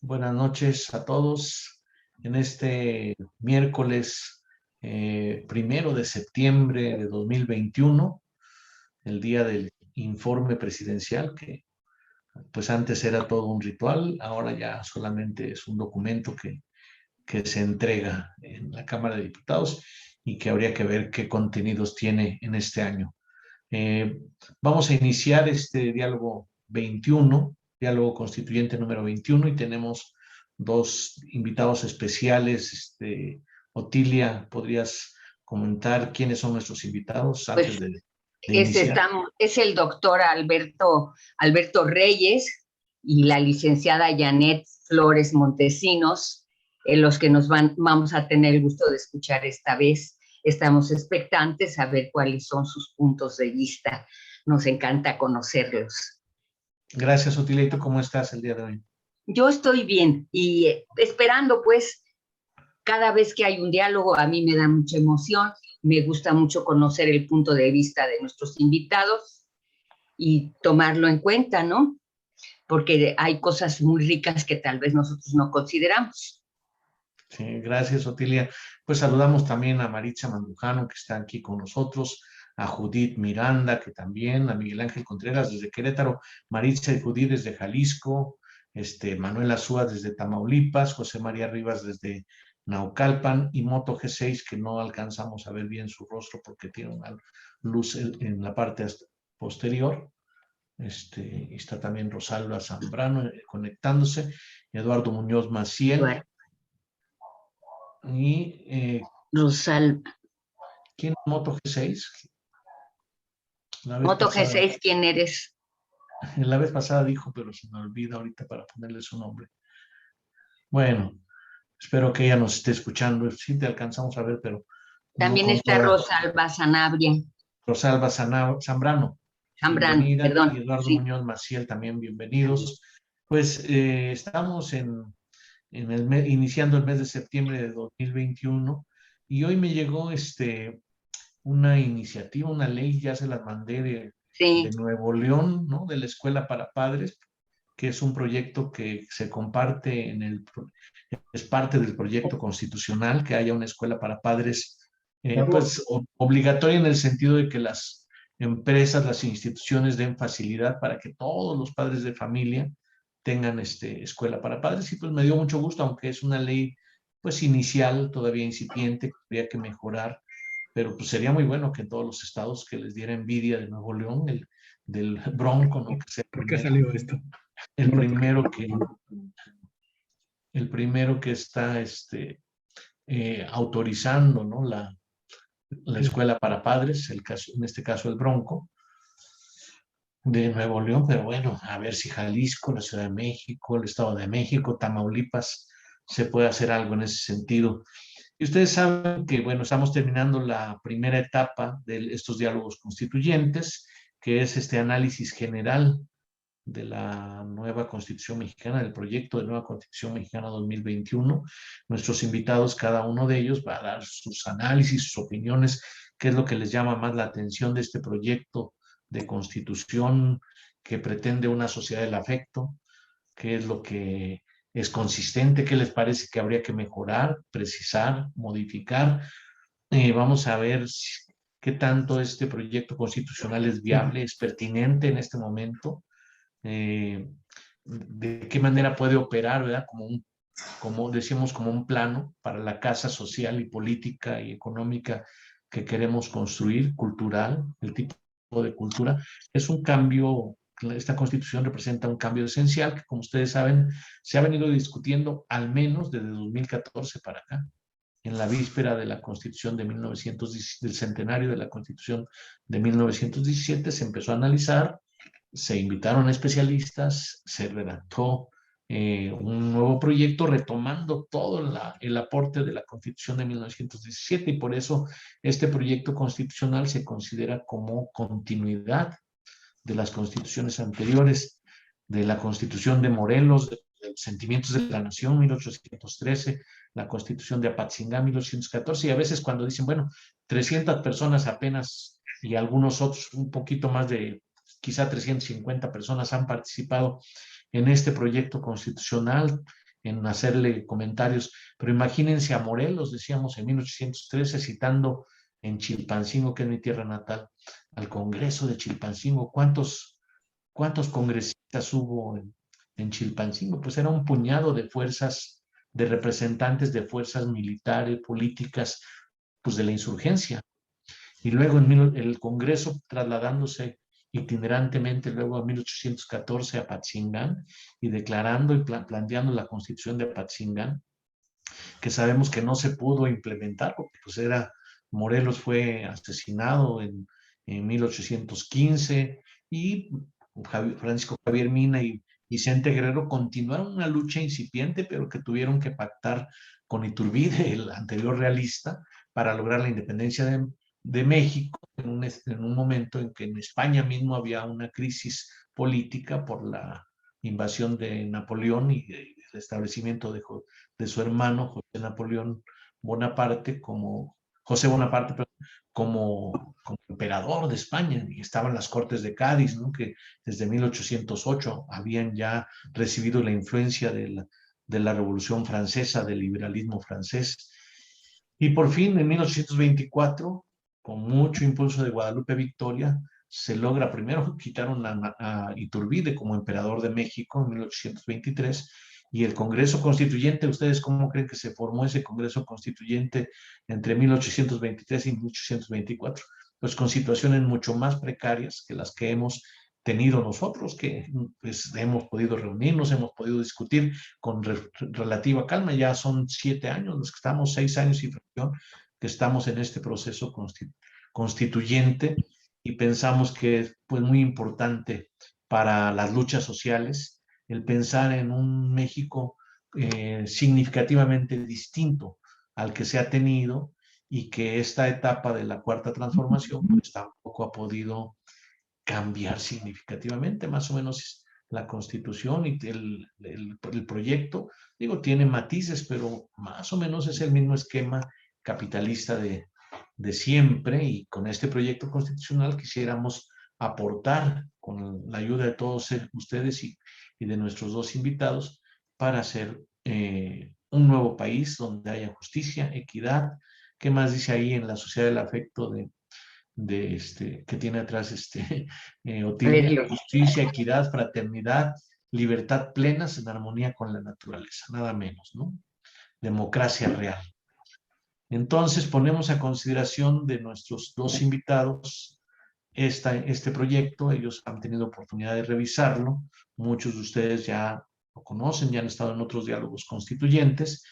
Buenas noches a todos. En este miércoles 1 de septiembre de 2021, el día del informe presidencial, que pues antes era todo un ritual, ahora ya solamente es un documento que se entrega en la Cámara de Diputados y que habría que ver qué contenidos tiene en este año. Eh, Vamos a iniciar este diálogo constituyente número 21, y tenemos dos invitados especiales. Otilia, ¿podrías comentar quiénes son nuestros invitados antes Pues de iniciar? es el doctor Alberto Reyes y la licenciada Janet Flores Montesinos, los que vamos a tener el gusto de escuchar esta vez. Estamos expectantes a ver cuáles son sus puntos de vista. Nos encanta conocerlos. Gracias, Otilia. ¿Y tú cómo estás el día de hoy? Yo estoy bien y esperando, pues, cada vez que hay un diálogo, a mí me da mucha emoción. Me gusta mucho conocer el punto de vista de nuestros invitados y tomarlo en cuenta, ¿no? Porque hay cosas muy ricas que tal vez nosotros no consideramos. Sí, gracias, Otilia. Pues saludamos también a Maritza Mandujano, que está aquí con nosotros, a Judith Miranda, que también, a Miguel Ángel Contreras desde Querétaro, Maritza y Judith desde Jalisco, Manuel Azúa desde Tamaulipas, José María Rivas desde Naucalpan, y Moto G6, que no alcanzamos a ver bien su rostro porque tiene una luz en la parte posterior. Está también Rosalba Zambrano conectándose, Eduardo Muñoz Maciel. Eduardo. Y Rosal. ¿quién es Moto G6? La vez Moto pasada, G6, ¿quién eres? la vez pasada dijo, pero se me olvida ahorita para ponerle su nombre. Bueno, espero que ella nos esté escuchando. Sí te alcanzamos a ver, pero no También con está toda. Rosalba Sanabria. Rosalba Zambrano, Zambrano, bienvenida. Y perdón, Eduardo sí. Muñoz Maciel, también bienvenidos. Pues estamos iniciando el mes de septiembre de 2021, y hoy me llegó una iniciativa, una ley. Ya se las mandé de Sí. Nuevo León, ¿no? De la Escuela para Padres, que es un proyecto que se comparte es parte del proyecto constitucional, que haya una escuela para padres, pues obligatoria, en el sentido de que las empresas, las instituciones den facilidad para que todos los padres de familia tengan escuela para padres. Y pues me dio mucho gusto, aunque es una ley pues inicial, todavía incipiente, que habría que mejorar, pero pues sería muy bueno que en todos los estados, que les diera envidia de Nuevo León, del Bronco, ¿no? Que sea ¿Por qué salió esto? el No lo primero que, el primero que está autorizando, ¿no? La escuela para padres, en este caso el Bronco de Nuevo León. Pero bueno, a ver si Jalisco, la Ciudad de México, el Estado de México, Tamaulipas, se puede hacer algo en ese sentido. Y ustedes saben que, bueno, estamos terminando la primera etapa de estos diálogos constituyentes, que es este análisis general de la nueva Constitución Mexicana, del proyecto de nueva Constitución Mexicana 2021. Nuestros invitados, cada uno de ellos, va a dar sus análisis, sus opiniones, qué es lo que les llama más la atención de este proyecto de Constitución que pretende una sociedad del afecto, qué es lo que es consistente, qué les parece que habría que mejorar, precisar, modificar. Vamos a ver qué tanto este proyecto constitucional es viable, es pertinente en este momento, de qué manera puede operar, ¿verdad? Como decíamos, como un plano para la casa social y política y económica que queremos construir, cultural, el tipo de cultura. Es un cambio. Esta constitución representa un cambio esencial que, como ustedes saben, se ha venido discutiendo al menos desde 2014 para acá. En la víspera de la Constitución de 1917, del centenario de la Constitución de 1917, se empezó a analizar, se invitaron a especialistas, se redactó un nuevo proyecto retomando todo el aporte de la Constitución de 1917, y por eso este proyecto constitucional se considera como continuidad de las constituciones anteriores, de la Constitución de Morelos, de los Sentimientos de la Nación, 1813, la Constitución de Apatzingán, 1814, y a veces cuando dicen, bueno, 300 personas apenas, y algunos otros un poquito más de, quizá 350 personas han participado en este proyecto constitucional, en hacerle comentarios, pero imagínense a Morelos, decíamos en 1813, citando en Chilpancingo, que es mi tierra natal, al Congreso de Chilpancingo. ¿Cuántos congresistas hubo en Chilpancingo? Pues era un puñado de fuerzas, de representantes de fuerzas militares, políticas, pues de la insurgencia. Y luego el Congreso trasladándose itinerantemente luego en 1814 a Apatzingán y declarando y planteando la constitución de Apatzingán, que sabemos que no se pudo implementar porque pues Morelos fue asesinado en 1815 y Francisco Javier Mina y Vicente Guerrero continuaron una lucha incipiente, pero que tuvieron que pactar con Iturbide, el anterior realista, para lograr la independencia de México en un momento en que en España mismo había una crisis política por la invasión de Napoleón y el establecimiento de su hermano José Napoleón Bonaparte José Bonaparte como emperador de España, y estaban las Cortes de Cádiz, ¿no? Que desde 1808 habían ya recibido la influencia de la Revolución Francesa, del liberalismo francés. Y por fin, en 1824, con mucho impulso de Guadalupe Victoria, se logra primero quitar a Iturbide como emperador de México en 1823, y el Congreso Constituyente, ¿ustedes cómo creen que se formó ese Congreso Constituyente entre 1823 y 1824? Pues con situaciones mucho más precarias que las que hemos tenido nosotros, que pues, hemos podido reunirnos, hemos podido discutir con relativa calma. Ya son 7 años, los que estamos 6 años y fracción, que estamos en este proceso constituyente, y pensamos que es pues, muy importante para las luchas sociales el pensar en un México significativamente distinto al que se ha tenido, y que esta etapa de la Cuarta Transformación pues tampoco ha podido cambiar significativamente. Más o menos la Constitución y el proyecto, digo, tiene matices, pero más o menos es el mismo esquema capitalista de siempre, y con este proyecto constitucional quisiéramos aportar con la ayuda de todos ustedes y de nuestros dos invitados para hacer un nuevo país donde haya justicia, equidad. ¿Qué más dice ahí en la sociedad del afecto que tiene atrás Otilia? Justicia, equidad, fraternidad, libertad plenas en armonía con la naturaleza, nada menos, ¿no? Democracia real. Entonces ponemos a consideración de nuestros dos invitados este proyecto. Ellos han tenido oportunidad de revisarlo, muchos de ustedes ya lo conocen, ya han estado en otros diálogos constituyentes,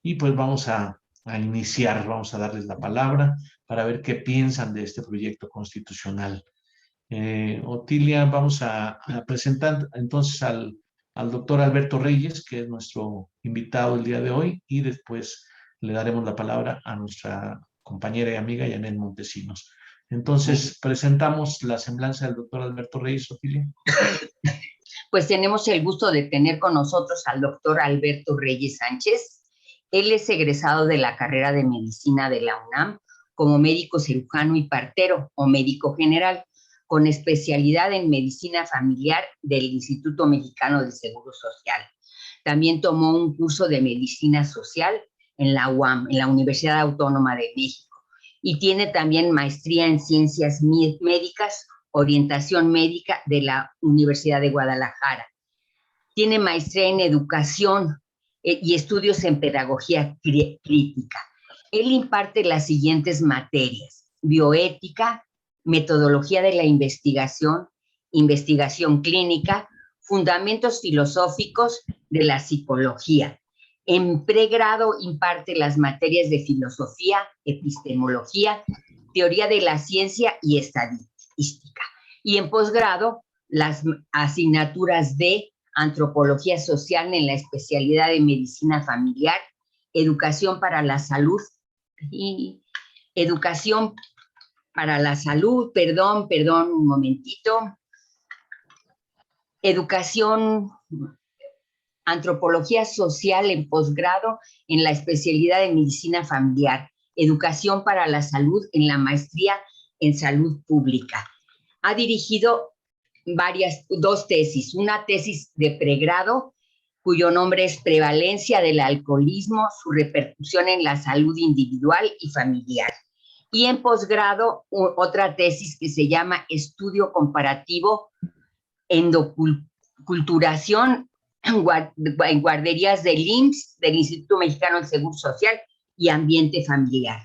y pues vamos a iniciar, vamos a darles la palabra para ver qué piensan de este proyecto constitucional. Otilia, vamos a presentar entonces al doctor Alberto Reyes, que es nuestro invitado el día de hoy, y después le daremos la palabra a nuestra compañera y amiga Janet Montesinos. Entonces, presentamos la semblanza del doctor Alberto Reyes, Otilia. Pues tenemos el gusto de tener con nosotros al doctor Alberto Reyes Sánchez. Él es egresado de la carrera de medicina de la UNAM como médico cirujano y partero o médico general, con especialidad en medicina familiar del Instituto Mexicano del Seguro Social. También tomó un curso de medicina social en la UAM, en la Universidad Autónoma de México, y tiene también maestría en ciencias médicas, orientación médica de la Universidad de Guadalajara. Tiene maestría en educación y estudios en pedagogía crítica. Él imparte las siguientes materias: bioética, metodología de la investigación, investigación clínica, fundamentos filosóficos de la psicología. En pregrado imparte las materias de filosofía, epistemología, teoría de la ciencia y estadística. Y en posgrado, las asignaturas de antropología social en la especialidad de medicina familiar, educación para la salud y educación para la salud, perdón, un momentito. Educación, antropología social en posgrado en la especialidad de medicina familiar, educación para la salud en la maestría en salud pública. Ha dirigido dos tesis, una tesis de pregrado cuyo nombre es Prevalencia del alcoholismo, su repercusión en la salud individual y familiar. Y en posgrado, otra tesis que se llama Estudio Comparativo, Endoculturación en guarderías del IMSS, del Instituto Mexicano del Seguro Social, y ambiente familiar.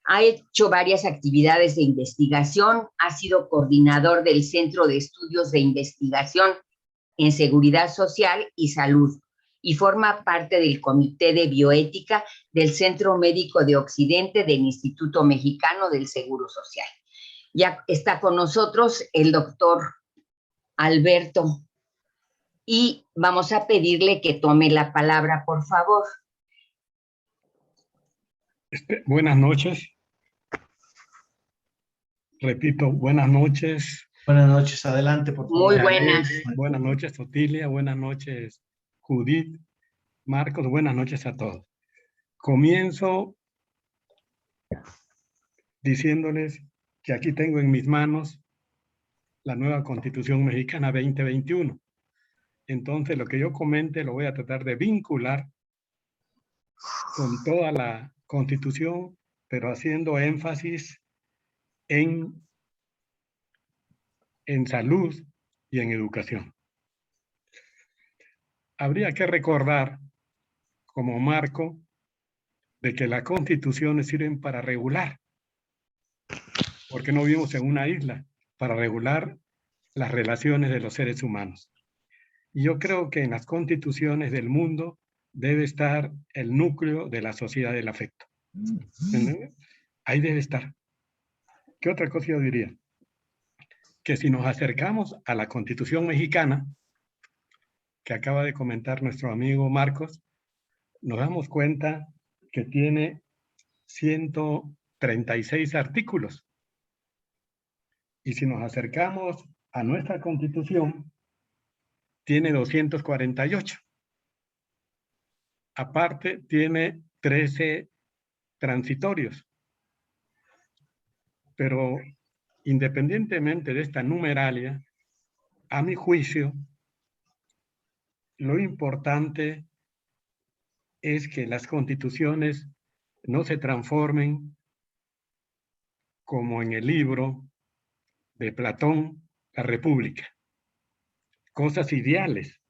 Ha hecho varias actividades de investigación, ha sido coordinador del Centro de Estudios de Investigación en Seguridad Social y Salud y forma parte del Comité de Bioética del Centro Médico de Occidente del Instituto Mexicano del Seguro Social. Ya está con nosotros el doctor Alberto y vamos a pedirle que tome la palabra, por favor. Buenas noches. Repito, buenas noches. Buenas noches, adelante, por favor. Muy buenas. Buenas noches, Otilia. Buenas noches, Judith, Marcos. Buenas noches a todos. Comienzo diciéndoles que aquí tengo en mis manos la nueva Constitución Mexicana 2021. Entonces, lo que yo comente lo voy a tratar de vincular con toda la Constitución, pero haciendo énfasis en salud y en educación. Habría que recordar como marco de que las constituciones sirven para regular, porque no vivimos en una isla, para regular las relaciones de los seres humanos. Y yo creo que en las constituciones del mundo debe estar el núcleo de la sociedad del afecto. ¿Entiendes? Ahí debe estar. ¿Qué otra cosa yo diría? Que si nos acercamos a la Constitución mexicana, que acaba de comentar nuestro amigo Marcos, nos damos cuenta que tiene 136 artículos. Y si nos acercamos a nuestra Constitución, tiene 248. Aparte, tiene 13 transitorios. Pero independientemente de esta numeralia, a mi juicio, lo importante es que las constituciones no se transformen como en el libro de Platón, La República. Cosas ideales.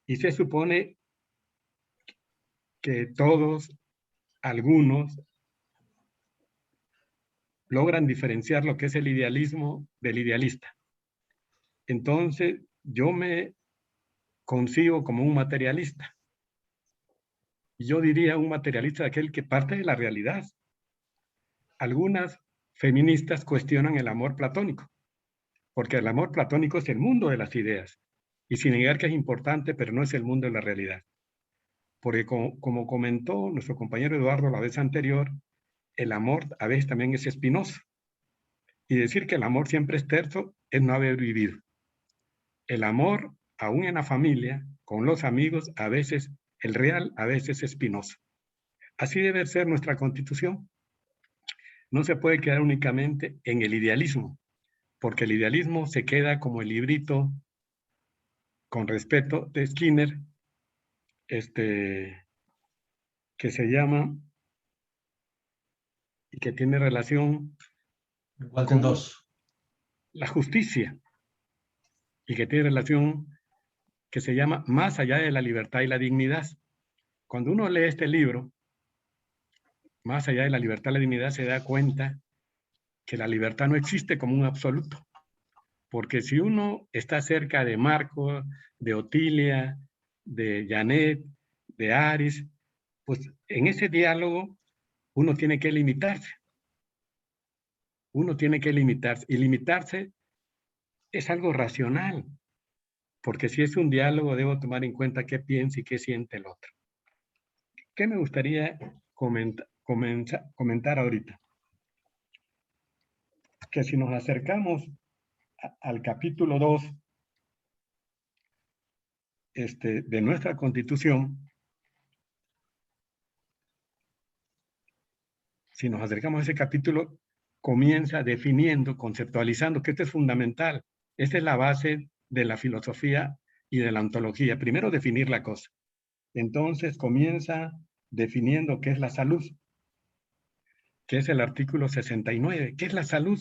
Y se supone que todos, algunos, logran diferenciar lo que es el idealismo del idealista. Entonces, yo me concibo como un materialista. Y yo diría un materialista aquel que parte de la realidad. Algunas feministas cuestionan el amor platónico, porque el amor platónico es el mundo de las ideas, y sin negar que es importante, pero no es el mundo de la realidad. Porque como comentó nuestro compañero Eduardo la vez anterior, el amor a veces también es espinoso. Y decir que el amor siempre es terso es no haber vivido. El amor, aún en la familia, con los amigos, a veces, el real a veces es espinoso. Así debe ser nuestra Constitución. No se puede quedar únicamente en el idealismo, porque el idealismo se queda como el librito, con respeto, de Skinner, que se llama y que tiene relación Walden 2. La justicia, y que tiene relación que se llama Más allá de la libertad y la dignidad. Cuando uno lee este libro, Más allá de la libertad y la dignidad, se da cuenta que la libertad no existe como un absoluto. Porque si uno está cerca de Marco, de Otilia, de Janet, de Aris, pues en ese diálogo uno tiene que limitarse. Uno tiene que limitarse. Y limitarse es algo racional. Porque si es un diálogo, debo tomar en cuenta qué piensa y qué siente el otro. ¿Qué me gustaría comentar ahorita? Que si nos acercamos al capítulo 2 de nuestra Constitución, si nos acercamos a ese capítulo, comienza definiendo, conceptualizando, que esto es fundamental. Esta es la base de la filosofía y de la ontología. Primero definir la cosa. Entonces comienza definiendo qué es la salud, que es el artículo 69. ¿Qué es la salud?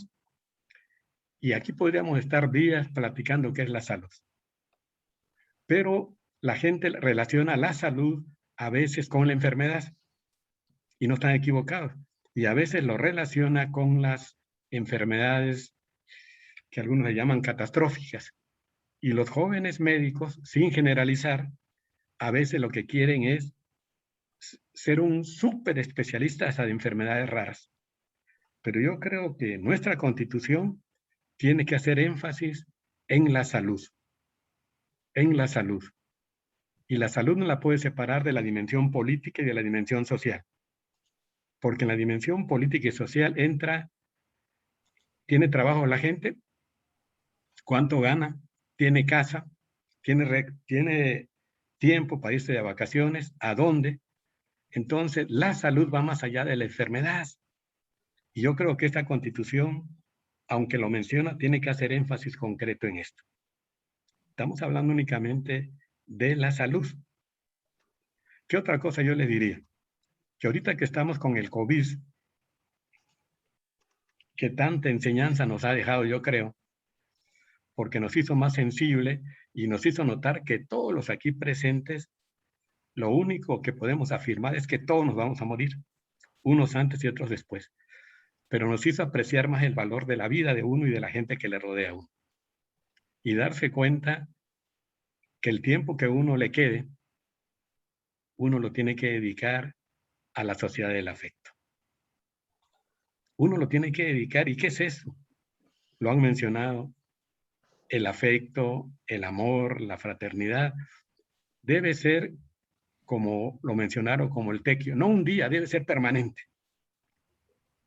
Y aquí podríamos estar días platicando qué es la salud. Pero la gente relaciona la salud a veces con la enfermedad y no están equivocados. Y a veces lo relaciona con las enfermedades que algunos le llaman catastróficas. Y los jóvenes médicos, sin generalizar, a veces lo que quieren es ser un súper especialista hasta de enfermedades raras. Pero yo creo que nuestra Constitución tiene que hacer énfasis en la salud. En la salud. Y la salud no la puede separar de la dimensión política y de la dimensión social. Porque en la dimensión política y social entra, tiene trabajo la gente, cuánto gana, tiene casa, tiene tiempo para irse de vacaciones, a dónde. Entonces, la salud va más allá de la enfermedad. Y yo creo que esta Constitución, aunque lo menciona, tiene que hacer énfasis concreto en esto. Estamos hablando únicamente de la salud. ¿Qué otra cosa yo les diría? Que ahorita que estamos con el COVID, que tanta enseñanza nos ha dejado, yo creo, porque nos hizo más sensible y nos hizo notar que todos los aquí presentes, lo único que podemos afirmar es que todos nos vamos a morir, unos antes y otros después. Pero nos hizo apreciar más el valor de la vida de uno y de la gente que le rodea a uno. Y darse cuenta que el tiempo que uno le quede, uno lo tiene que dedicar a la sociedad del afecto. Uno lo tiene que dedicar. ¿Y qué es eso? Lo han mencionado. El afecto, el amor, la fraternidad. Debe ser, como lo mencionaron, como el tequio. No un día, debe ser permanente.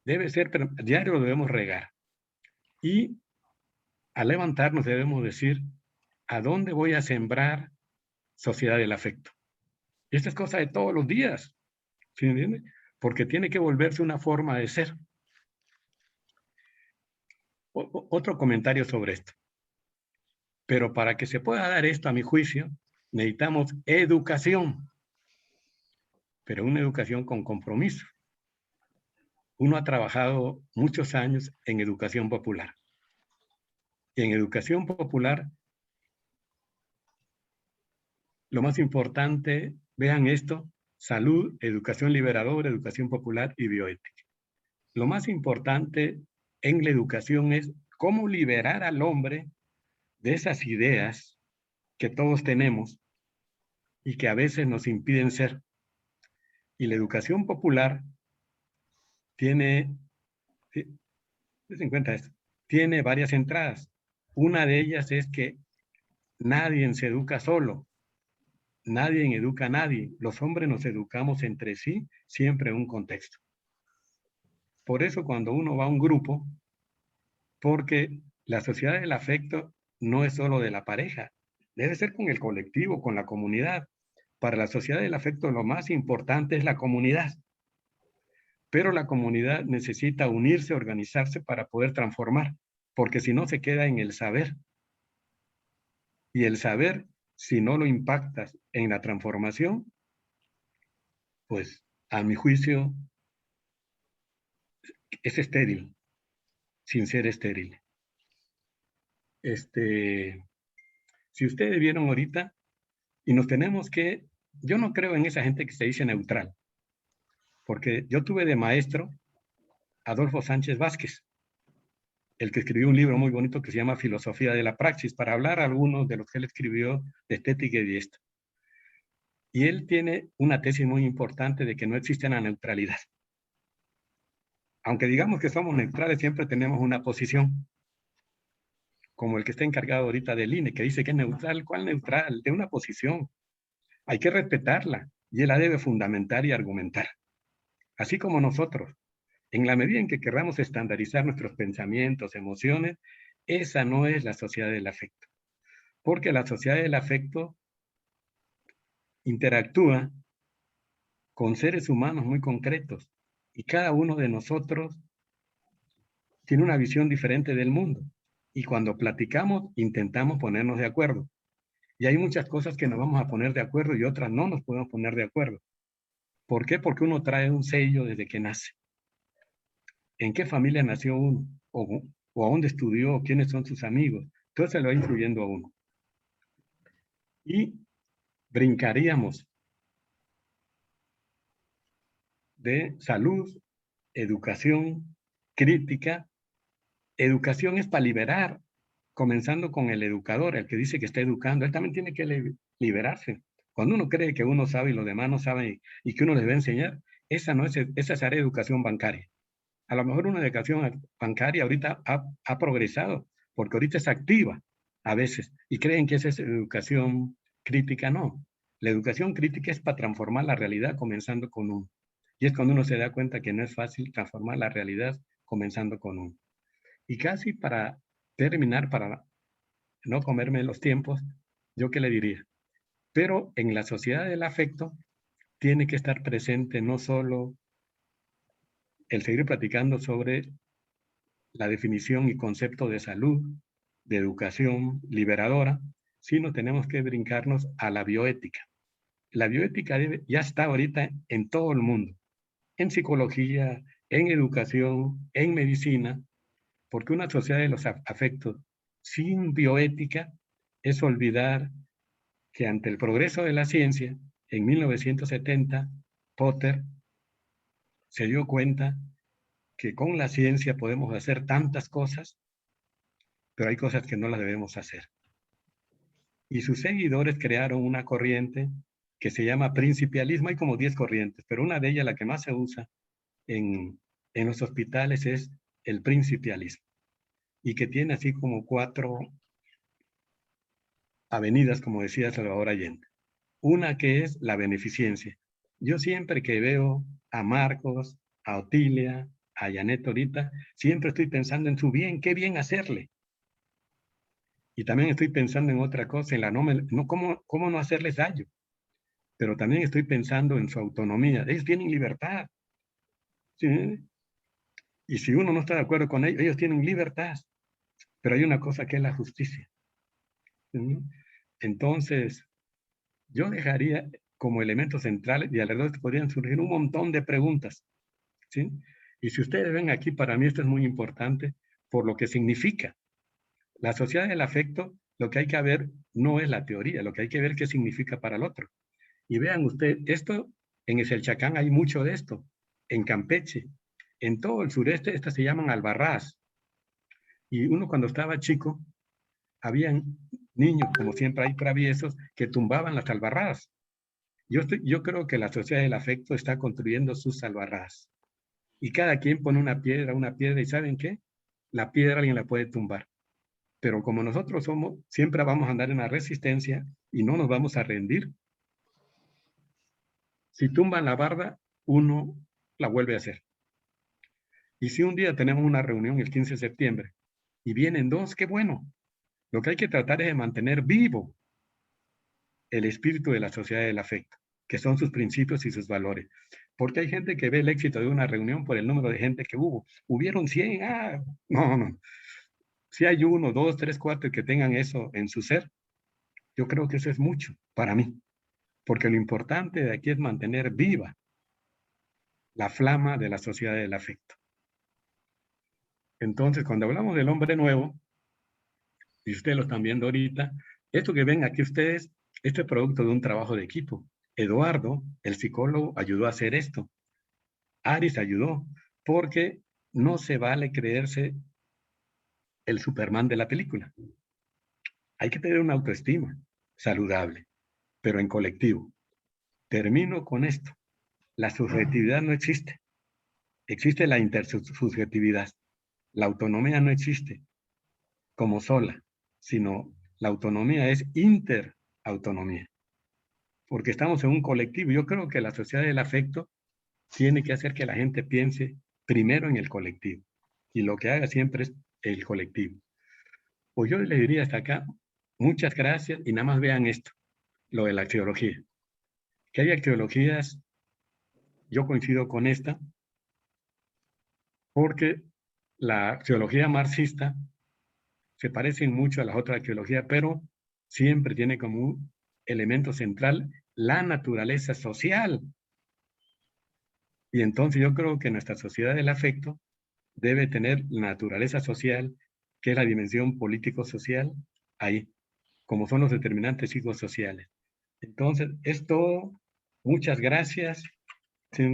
Debe ser, diario lo debemos regar. Y al levantarnos debemos decir, ¿a dónde voy a sembrar sociedad del afecto? Y esta es cosa de todos los días, ¿sí me entiende? Porque tiene que volverse una forma de ser. Otro comentario sobre esto. Pero para que se pueda dar esto, a mi juicio, necesitamos educación, pero una educación con compromiso. Uno ha trabajado muchos años en educación popular. Y en educación popular, lo más importante, vean esto, salud, educación liberadora, educación popular y bioética. Lo más importante en la educación es cómo liberar al hombre de esas ideas que todos tenemos y que a veces nos impiden ser. Y la educación popular tiene, ten en cuenta esto, tiene varias entradas. Una de ellas es que nadie se educa solo, nadie educa a nadie. Los hombres nos educamos entre sí, siempre en un contexto. Por eso cuando uno va a un grupo, porque la sociedad del afecto no es solo de la pareja, debe ser con el colectivo, con la comunidad. Para la sociedad del afecto lo más importante es la comunidad. Pero la comunidad necesita unirse, organizarse para poder transformar, porque si no se queda en el saber. Y el saber, si no lo impactas en la transformación, pues a mi juicio es estéril, sin ser estéril. Si ustedes vieron ahorita, y nos tenemos que, yo no creo en esa gente que se dice neutral, porque yo tuve de maestro Adolfo Sánchez Vázquez, el que escribió un libro muy bonito que se llama Filosofía de la Praxis, para hablar algunos de los que él escribió de estética y de esto. Y él tiene una tesis muy importante de que no existe la neutralidad. Aunque digamos que somos neutrales, siempre tenemos una posición, como el que está encargado ahorita del INE, que dice que es neutral. ¿Cuál neutral? De una posición. Hay que respetarla y él la debe fundamentar y argumentar. Así como nosotros, en la medida en que queramos estandarizar nuestros pensamientos, emociones, esa no es la sociedad del afecto. Porque la sociedad del afecto interactúa con seres humanos muy concretos y cada uno de nosotros tiene una visión diferente del mundo. Y cuando platicamos, intentamos ponernos de acuerdo. Y hay muchas cosas que nos vamos a poner de acuerdo y otras no nos podemos poner de acuerdo. ¿Por qué? Porque uno trae un sello desde que nace. ¿En qué familia nació uno? ¿O a dónde estudió? ¿Quiénes son sus amigos? Todo eso lo va influyendo a uno. Y brincaríamos de salud, educación, crítica. Educación es para liberar, comenzando con el educador, el que dice que está educando. Él también tiene que liberarse. Cuando uno cree que uno sabe y los demás no saben y que uno les va a enseñar, esa no es, esa es área de educación bancaria. A lo mejor una educación bancaria ahorita ha progresado, porque ahorita es activa a veces, y creen que esa es educación crítica. No, la educación crítica es para transformar la realidad comenzando con uno. Y es cuando uno se da cuenta que no es fácil transformar la realidad comenzando con uno. Y casi para terminar, para no comerme los tiempos, ¿yo qué le diría? Pero en la sociedad del afecto tiene que estar presente no solo el seguir platicando sobre la definición y concepto de salud, de educación liberadora, sino tenemos que brincarnos a la bioética. La bioética ya está ahorita en todo el mundo, en psicología, en educación, en medicina, porque una sociedad de los afectos sin bioética es olvidar que ante el progreso de la ciencia, en 1970, Potter se dio cuenta que con la ciencia podemos hacer tantas cosas, pero hay cosas que no las debemos hacer. Y sus seguidores crearon una corriente que se llama principialismo. Hay como 10 corrientes, pero una de ellas, la que más se usa en los hospitales, es el principialismo. Y que tiene así como 4 avenidas, como decía Salvador Allende. Una que es la beneficencia. Yo siempre que veo a Marcos, a Otilia, a Janet ahorita, siempre estoy pensando en su bien, qué bien hacerle. Y también estoy pensando en otra cosa, en la cómo no hacerles daño. Pero también estoy pensando en su autonomía. Ellos tienen libertad. ¿Sí? Y si uno no está de acuerdo con ellos, ellos tienen libertad. Pero hay una cosa que es la justicia. ¿Sí? Entonces, yo dejaría como elementos centrales y alrededor podrían surgir un montón de preguntas. ¿Sí? Y si ustedes ven aquí, para mí esto es muy importante por lo que significa. La sociedad del afecto, lo que hay que ver no es la teoría, lo que hay que ver qué significa para el otro. Y vean ustedes, esto en Exelchacán hay mucho de esto, en Campeche, en todo el sureste, estas se llaman albarrás. Y uno cuando estaba chico, habían niños, como siempre hay traviesos, que tumbaban las albarrás. Yo creo que la sociedad del afecto está construyendo sus albarrás. Y cada quien pone una piedra, y ¿saben qué? La piedra alguien la puede tumbar. Pero como nosotros somos, siempre vamos a andar en la resistencia y no nos vamos a rendir. Si tumban la barda, uno la vuelve a hacer. Y si un día tenemos una reunión el 15 de septiembre y vienen 2, qué bueno. Lo que hay que tratar es de mantener vivo el espíritu de la sociedad del afecto, que son sus principios y sus valores. Porque hay gente que ve el éxito de una reunión por el número de gente que hubo. Hubieron 100, no. Si hay 1, 2, 3, 4 que tengan eso en su ser, yo creo que eso es mucho para mí. Porque lo importante de aquí es mantener viva la flama de la sociedad del afecto. Entonces, cuando hablamos del hombre nuevo, y ustedes lo están viendo ahorita, esto que ven aquí ustedes, esto es producto de un trabajo de equipo. Eduardo, el psicólogo, ayudó a hacer esto. Aris ayudó, porque no se vale creerse el Superman de la película. Hay que tener una autoestima saludable, pero en colectivo. Termino con esto. La subjetividad no existe. Existe la intersubjetividad. La autonomía no existe como sola, sino la autonomía es interautonomía. Porque estamos en un colectivo. Yo creo que la sociedad del afecto tiene que hacer que la gente piense primero en el colectivo. Y lo que haga siempre es el colectivo. Pues yo le diría hasta acá, muchas gracias y nada más vean esto, lo de la axiología. Que hay axiologías, yo coincido con esta, porque la axiología marxista se parece mucho a las otras axiologías, pero siempre tiene como un elemento central la naturaleza social. Y entonces yo creo que nuestra sociedad del afecto debe tener la naturaleza social, que es la dimensión político-social, ahí, como son los determinantes psicosociales. Entonces, es todo. Muchas gracias. ¿Sí?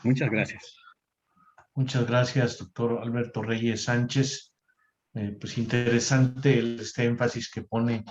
Muchas gracias. Muchas gracias, doctor Alberto Reyes Sánchez. Pues interesante este énfasis que pone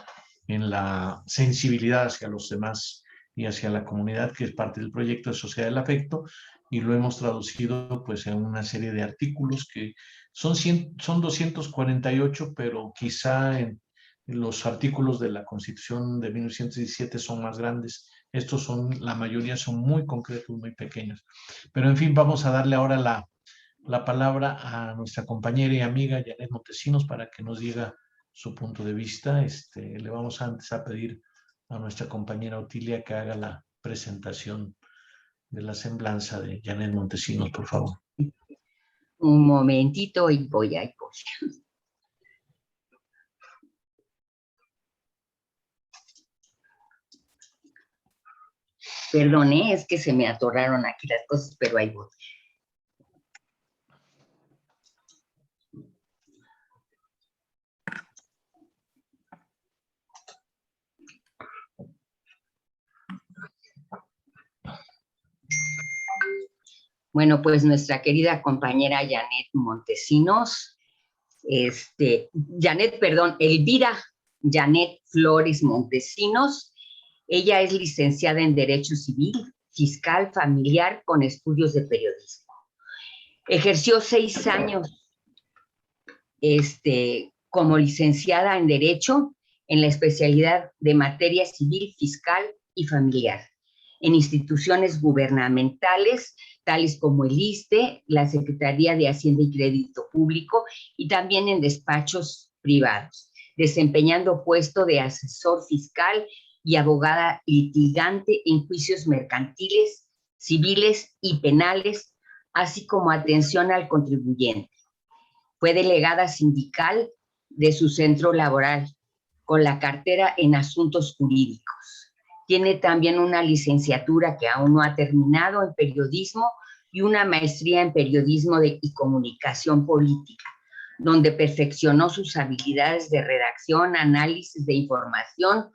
en la sensibilidad hacia los demás y hacia la comunidad, que es parte del proyecto de Sociedad del Afecto, y lo hemos traducido pues en una serie de artículos que son 248, pero quizá en los artículos de la Constitución de 1917 son más grandes. Estos son, la mayoría son muy concretos, muy pequeños. Pero en fin, vamos a darle ahora la palabra a nuestra compañera y amiga Janet Montesinos para que nos diga su punto de vista. Le vamos antes a pedir a nuestra compañera Otilia que haga la presentación de la semblanza de Janet Montesinos, por favor. Un momentito y voy. Perdone, es que se me atoraron aquí las cosas, pero ahí voy. Bueno, pues nuestra querida compañera Janet Montesinos, Elvira Janet Flores Montesinos. Ella es licenciada en Derecho Civil, Fiscal, Familiar, con estudios de periodismo. Ejerció 6 años como licenciada en Derecho en la especialidad de Materia Civil, Fiscal y Familiar en instituciones gubernamentales, tales como el ISSSTE, la Secretaría de Hacienda y Crédito Público, y también en despachos privados, desempeñando puesto de asesor fiscal y abogada litigante en juicios mercantiles, civiles y penales, así como atención al contribuyente. Fue delegada sindical de su centro laboral, con la cartera en asuntos jurídicos. Tiene también una licenciatura que aún no ha terminado en periodismo y una maestría en periodismo y comunicación política, donde perfeccionó sus habilidades de redacción, análisis de información,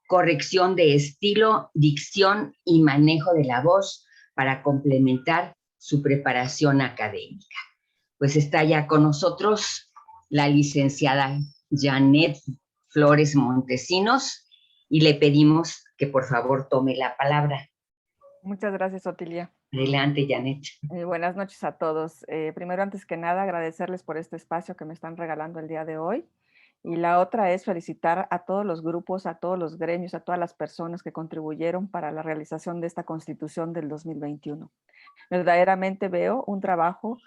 corrección de estilo, dicción y manejo de la voz para complementar su preparación académica. Pues está ya con nosotros la licenciada Janet Flores Montesinos y le pedimos que por favor tome la palabra. Muchas gracias, Otilia. Adelante, Janet. Buenas noches a todos. Primero, antes que nada, agradecerles por este espacio que me están regalando el día de hoy. Y la otra es felicitar a todos los grupos, a todos los gremios, a todas las personas que contribuyeron para la realización de esta Constitución del 2021. Verdaderamente veo un trabajo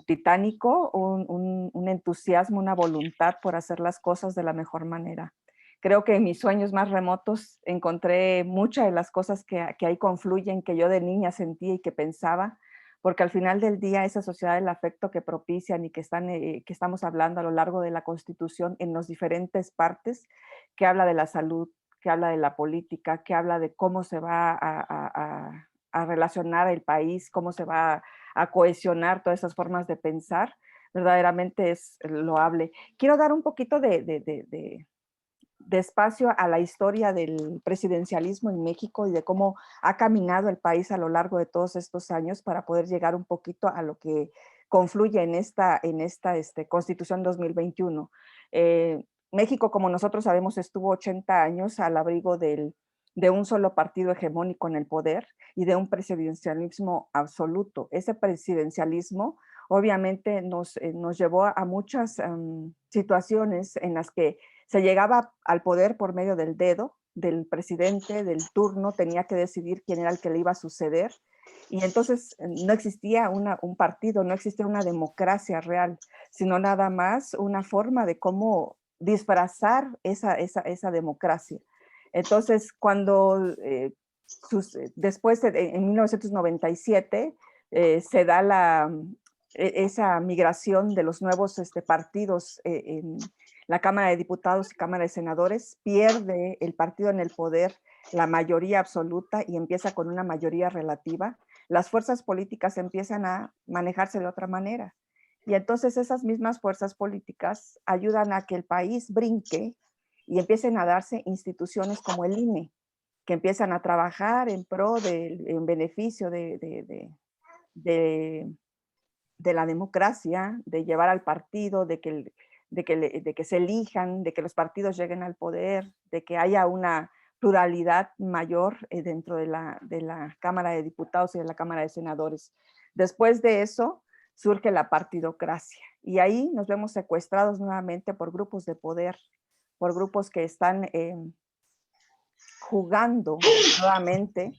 titánico, un entusiasmo, una voluntad por hacer las cosas de la mejor manera. Creo que en mis sueños más remotos encontré muchas de las cosas que ahí confluyen, que yo de niña sentía y que pensaba, porque al final del día esa sociedad del afecto que propician y que estamos hablando a lo largo de la Constitución en las diferentes partes, que habla de la salud, que habla de la política, que habla de cómo se va a relacionar el país, cómo se va a cohesionar todas esas formas de pensar, verdaderamente es loable. Quiero dar un poquito de espacio a la historia del presidencialismo en México y de cómo ha caminado el país a lo largo de todos estos años para poder llegar un poquito a lo que confluye en esta Constitución 2021. México, como nosotros sabemos, estuvo 80 años al abrigo de un solo partido hegemónico en el poder y de un presidencialismo absoluto. Ese presidencialismo obviamente nos llevó a muchas situaciones en las que se llegaba al poder por medio del dedo, del presidente, del turno, tenía que decidir quién era el que le iba a suceder. Y entonces no existía un partido, no existía una democracia real, sino nada más una forma de cómo disfrazar esa democracia. Entonces, cuando después, en 1997, se da esa migración de los nuevos partidos la Cámara de Diputados y Cámara de Senadores, pierde el partido en el poder la mayoría absoluta y empieza con una mayoría relativa, las fuerzas políticas empiezan a manejarse de otra manera. Y entonces esas mismas fuerzas políticas ayudan a que el país brinque y empiecen a darse instituciones como el INE, que empiezan a trabajar en pro, en beneficio de la democracia, de llevar al partido, de que se elijan, de que los partidos lleguen al poder, de que haya una pluralidad mayor dentro de la Cámara de Diputados y de la Cámara de Senadores. Después de eso surge la partidocracia y ahí nos vemos secuestrados nuevamente por grupos de poder, por grupos que están jugando nuevamente,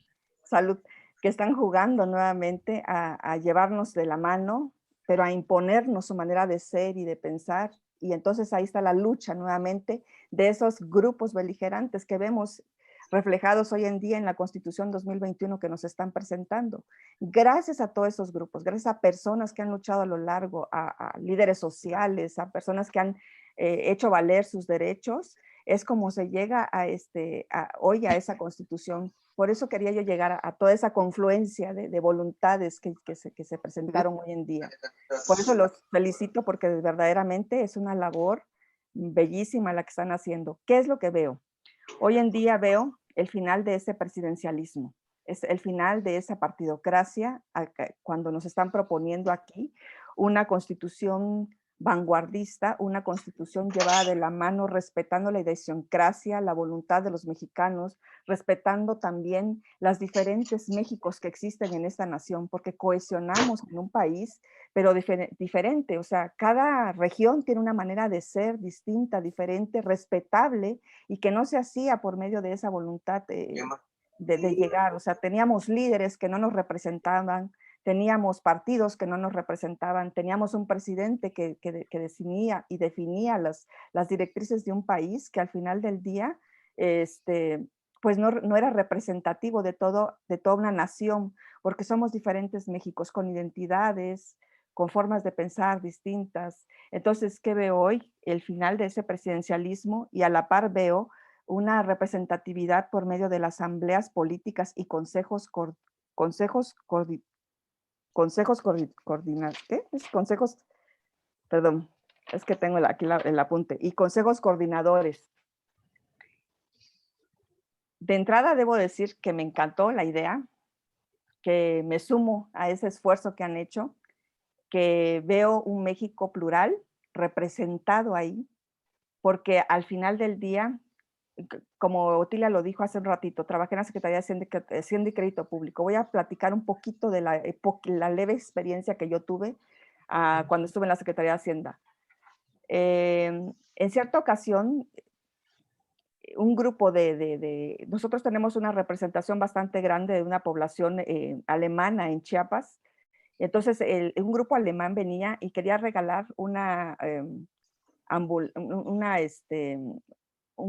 que están jugando nuevamente a llevarnos de la mano, pero a imponernos su manera de ser y de pensar. Y entonces ahí está la lucha nuevamente de esos grupos beligerantes que vemos reflejados hoy en día en la Constitución 2021 que nos están presentando. Gracias a todos esos grupos, gracias a personas que han luchado a lo largo, a líderes sociales, a personas que han hecho valer sus derechos, es como se llega hoy a esa Constitución. Por eso quería yo llegar a toda esa confluencia de voluntades que se presentaron hoy en día. Por eso los felicito, porque verdaderamente es una labor bellísima la que están haciendo. ¿Qué es lo que veo? Hoy en día veo el final de ese presidencialismo, es el final de esa partidocracia, cuando nos están proponiendo aquí una constitución vanguardista, una constitución llevada de la mano, respetando la idiosincrasia, la voluntad de los mexicanos, respetando también las diferentes Méxicos que existen en esta nación, porque cohesionamos en un país, pero diferente, o sea, cada región tiene una manera de ser distinta, diferente, respetable, y que no se hacía por medio de esa voluntad de llegar, o sea, teníamos líderes que no nos representaban, teníamos partidos que no nos representaban, teníamos un presidente que definía y definía las directrices de un país que al final del día, pues no era representativo de toda una nación, porque somos diferentes Méxicos con identidades, con formas de pensar distintas. Entonces, ¿qué veo hoy? El final de ese presidencialismo, y a la par veo una representatividad por medio de las asambleas políticas y consejos coordinados, ¿qué? Consejos, perdón, es que tengo aquí el apunte, y consejos coordinadores. De entrada debo decir que me encantó la idea, que me sumo a ese esfuerzo que han hecho, que veo un México plural representado ahí, porque al final del día, como Otilia lo dijo hace un ratito, trabajé en la Secretaría de Hacienda y Crédito Público. Voy a platicar un poquito de la leve experiencia que yo tuve cuando estuve en la Secretaría de Hacienda. En cierta ocasión, un grupo nosotros tenemos una representación bastante grande de una población alemana en Chiapas. Entonces, un grupo alemán venía y quería regalar un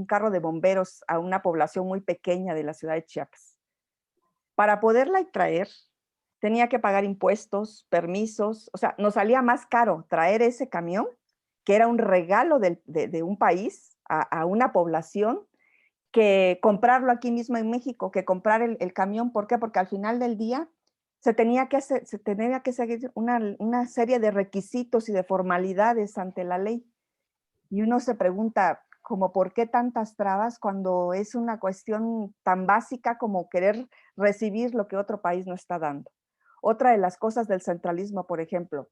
carro de bomberos a una población muy pequeña de la ciudad de Chiapas. Para poderla traer, tenía que pagar impuestos, permisos, o sea, nos salía más caro traer ese camión, que era un regalo de un país a una población, que comprarlo aquí mismo en México, que comprar el camión. ¿Por qué? Porque al final del día se tenía que seguir una serie de requisitos y de formalidades ante la ley. Y uno se pregunta, como, ¿por qué tantas trabas cuando es una cuestión tan básica como querer recibir lo que otro país no está dando? Otra de las cosas del centralismo, por ejemplo,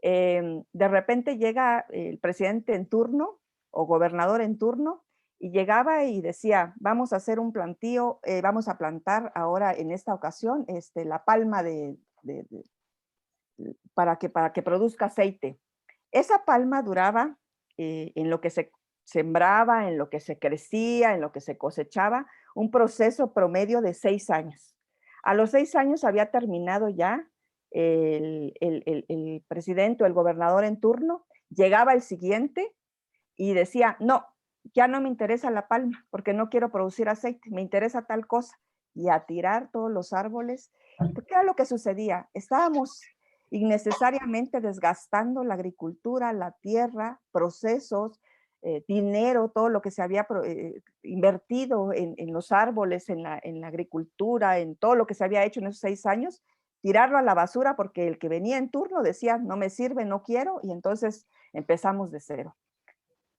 de repente llega el presidente en turno o gobernador en turno y llegaba y decía, vamos a hacer un plantío, vamos a plantar ahora en esta ocasión la palma para que produzca aceite. Esa palma duraba, en lo que se sembraba, en lo que se crecía, en lo que se cosechaba, un proceso promedio de 6 años. A los 6 años había terminado ya el presidente o el gobernador en turno, llegaba el siguiente y decía, no, ya no me interesa la palma porque no quiero producir aceite, me interesa tal cosa, y a tirar todos los árboles. ¿Qué era lo que sucedía? Estábamos innecesariamente desgastando la agricultura, la tierra, procesos, dinero, todo lo que se había invertido en los árboles, en la agricultura, en todo lo que se había hecho en esos 6 años, tirarlo a la basura porque el que venía en turno decía, no me sirve, no quiero, y entonces empezamos de cero.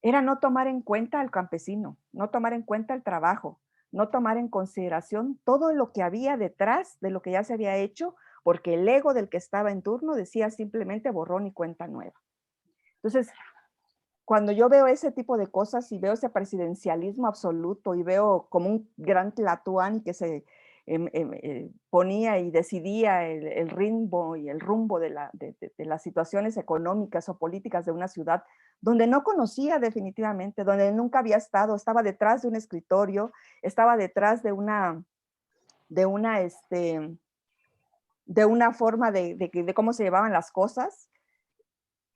Era no tomar en cuenta al campesino, no tomar en cuenta el trabajo, no tomar en consideración todo lo que había detrás de lo que ya se había hecho, porque el ego del que estaba en turno decía simplemente borrón y cuenta nueva. Entonces, cuando yo veo ese tipo de cosas y veo ese presidencialismo absoluto y veo como un gran Tlatoani que se ponía y decidía el ritmo y el rumbo de las situaciones económicas o políticas de una ciudad donde no conocía definitivamente, donde nunca había estado, estaba detrás de un escritorio, estaba detrás de una forma de cómo se llevaban las cosas,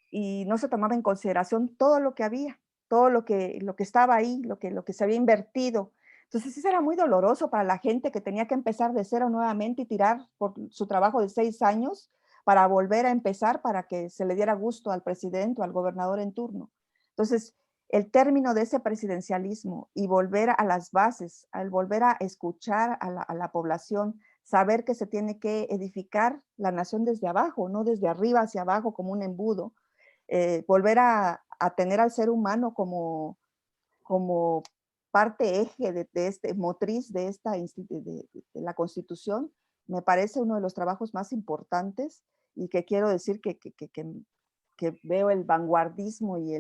y no se tomaba en consideración todo lo que había, todo lo que estaba ahí, lo que se había invertido. Entonces eso era muy doloroso para la gente que tenía que empezar de cero nuevamente y tirar por su trabajo de 6 años para volver a empezar, para que se le diera gusto al presidente o al gobernador en turno. Entonces, el término de ese presidencialismo y volver a las bases, al volver a escuchar a la población, saber que se tiene que edificar la nación desde abajo, no desde arriba hacia abajo como un embudo, volver a tener al ser humano como parte eje de motriz de la Constitución, me parece uno de los trabajos más importantes, y que quiero decir que veo el vanguardismo y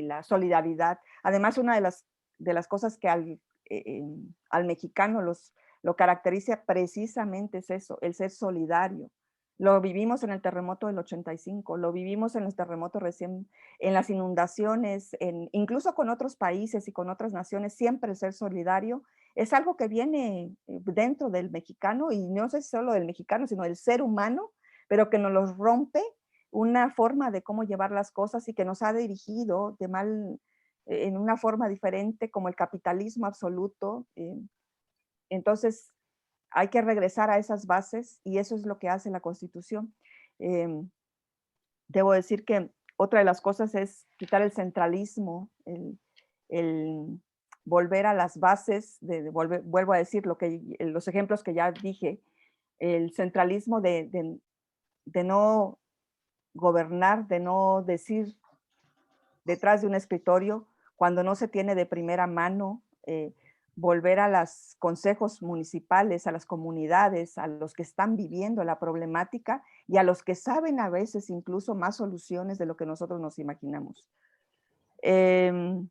la solidaridad. Además, una de las cosas que al mexicano lo caracteriza precisamente es eso, el ser solidario. Lo vivimos en el terremoto del 85, lo vivimos en los terremotos recién, en las inundaciones, incluso con otros países y con otras naciones, siempre el ser solidario es algo que viene dentro del mexicano, y no sé si solo del mexicano, sino del ser humano, pero que nos los rompe una forma de cómo llevar las cosas y que nos ha dirigido en una forma diferente, como el capitalismo absoluto. Entonces, hay que regresar a esas bases, y eso es lo que hace la Constitución. Debo decir que otra de las cosas es quitar el centralismo, el volver a las bases, vuelvo a decir los ejemplos que ya dije, el centralismo de no gobernar, de no decir detrás de un escritorio cuando no se tiene de primera mano, volver a los consejos municipales, a las comunidades, a los que están viviendo la problemática y a los que saben a veces incluso más soluciones de lo que nosotros nos imaginamos. ¿Qué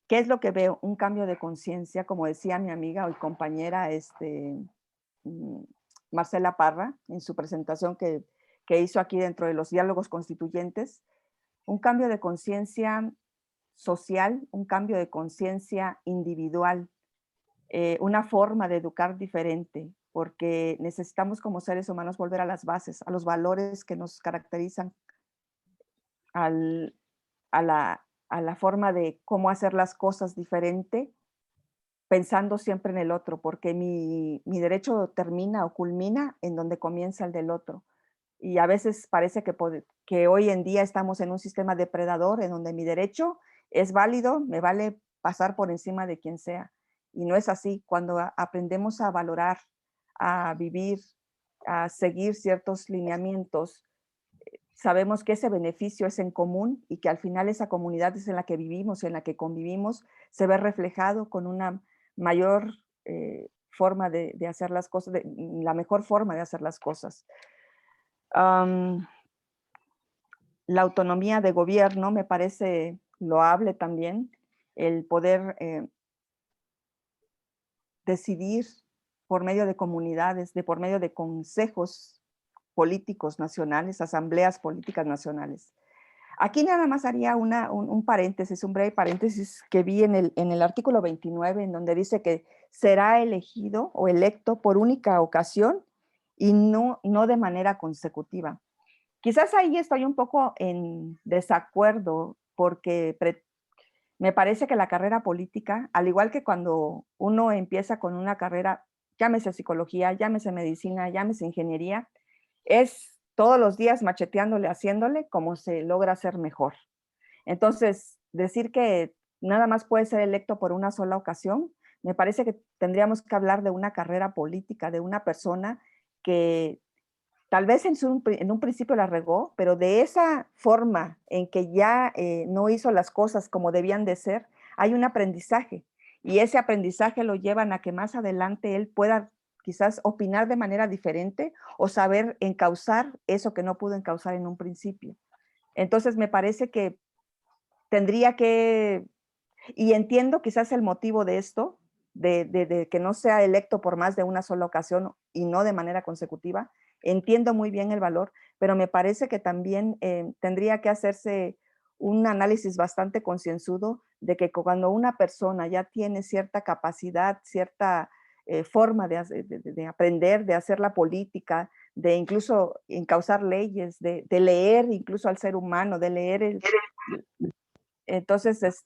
es lo que veo? Un cambio de conciencia, como decía mi amiga y compañera Marcela Parra, en su presentación que hizo aquí dentro de los diálogos constituyentes, un cambio de conciencia social, un cambio de conciencia individual, una forma de educar diferente, porque necesitamos como seres humanos volver a las bases, a los valores que nos caracterizan, a la forma de cómo hacer las cosas diferente, pensando siempre en el otro, porque mi derecho termina o culmina en donde comienza el del otro. Y a veces parece que hoy en día estamos en un sistema depredador en donde mi derecho es válido, me vale pasar por encima de quien sea. Y no es así. Cuando aprendemos a valorar, a vivir, a seguir ciertos lineamientos, sabemos que ese beneficio es en común y que al final esa comunidad es en la que vivimos, en la que convivimos, se ve reflejado con una mayor forma de hacer las cosas, la mejor forma de hacer las cosas. La autonomía de gobierno me parece loable también, el poder decidir por medio de comunidades, por medio de consejos políticos nacionales, asambleas políticas nacionales. Aquí nada más haría un paréntesis, un breve paréntesis que vi en el artículo 29, en donde dice que será elegido o electo por única ocasión y no de manera consecutiva. Quizás ahí estoy un poco en desacuerdo, porque me parece que la carrera política, al igual que cuando uno empieza con una carrera, llámese psicología, llámese medicina, llámese ingeniería, es todos los días macheteándole, haciéndole como se logra ser mejor. Entonces, decir que nada más puede ser electo por una sola ocasión. Me parece que tendríamos que hablar de una carrera política, de una persona que tal vez en un principio la regó, pero de esa forma en que ya no hizo las cosas como debían de ser, hay un aprendizaje. Y ese aprendizaje lo llevan a que más adelante él pueda quizás opinar de manera diferente o saber encauzar eso que no pudo encauzar en un principio. Entonces me parece que tendría que, y entiendo quizás el motivo de esto, de que no sea electo por más de una sola ocasión y no de manera consecutiva, entiendo muy bien el valor, pero me parece que también tendría que hacerse un análisis bastante concienzudo de que cuando una persona ya tiene cierta capacidad, cierta forma de aprender, de hacer la política, de incluso encauzar leyes, de leer incluso al ser humano, de leer entonces,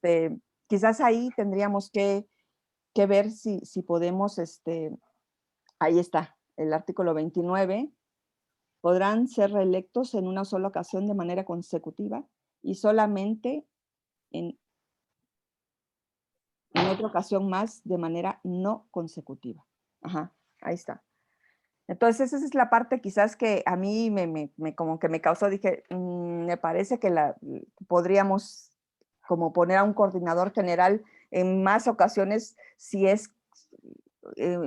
quizás ahí tendríamos que ver si podemos, ahí está, el artículo 29, podrán ser reelectos en una sola ocasión de manera consecutiva y solamente en otra ocasión más de manera no consecutiva. Ajá, ahí está. Entonces, esa es la parte quizás que a mí como que me causó, dije, me parece que podríamos como poner a un coordinador general en más ocasiones si es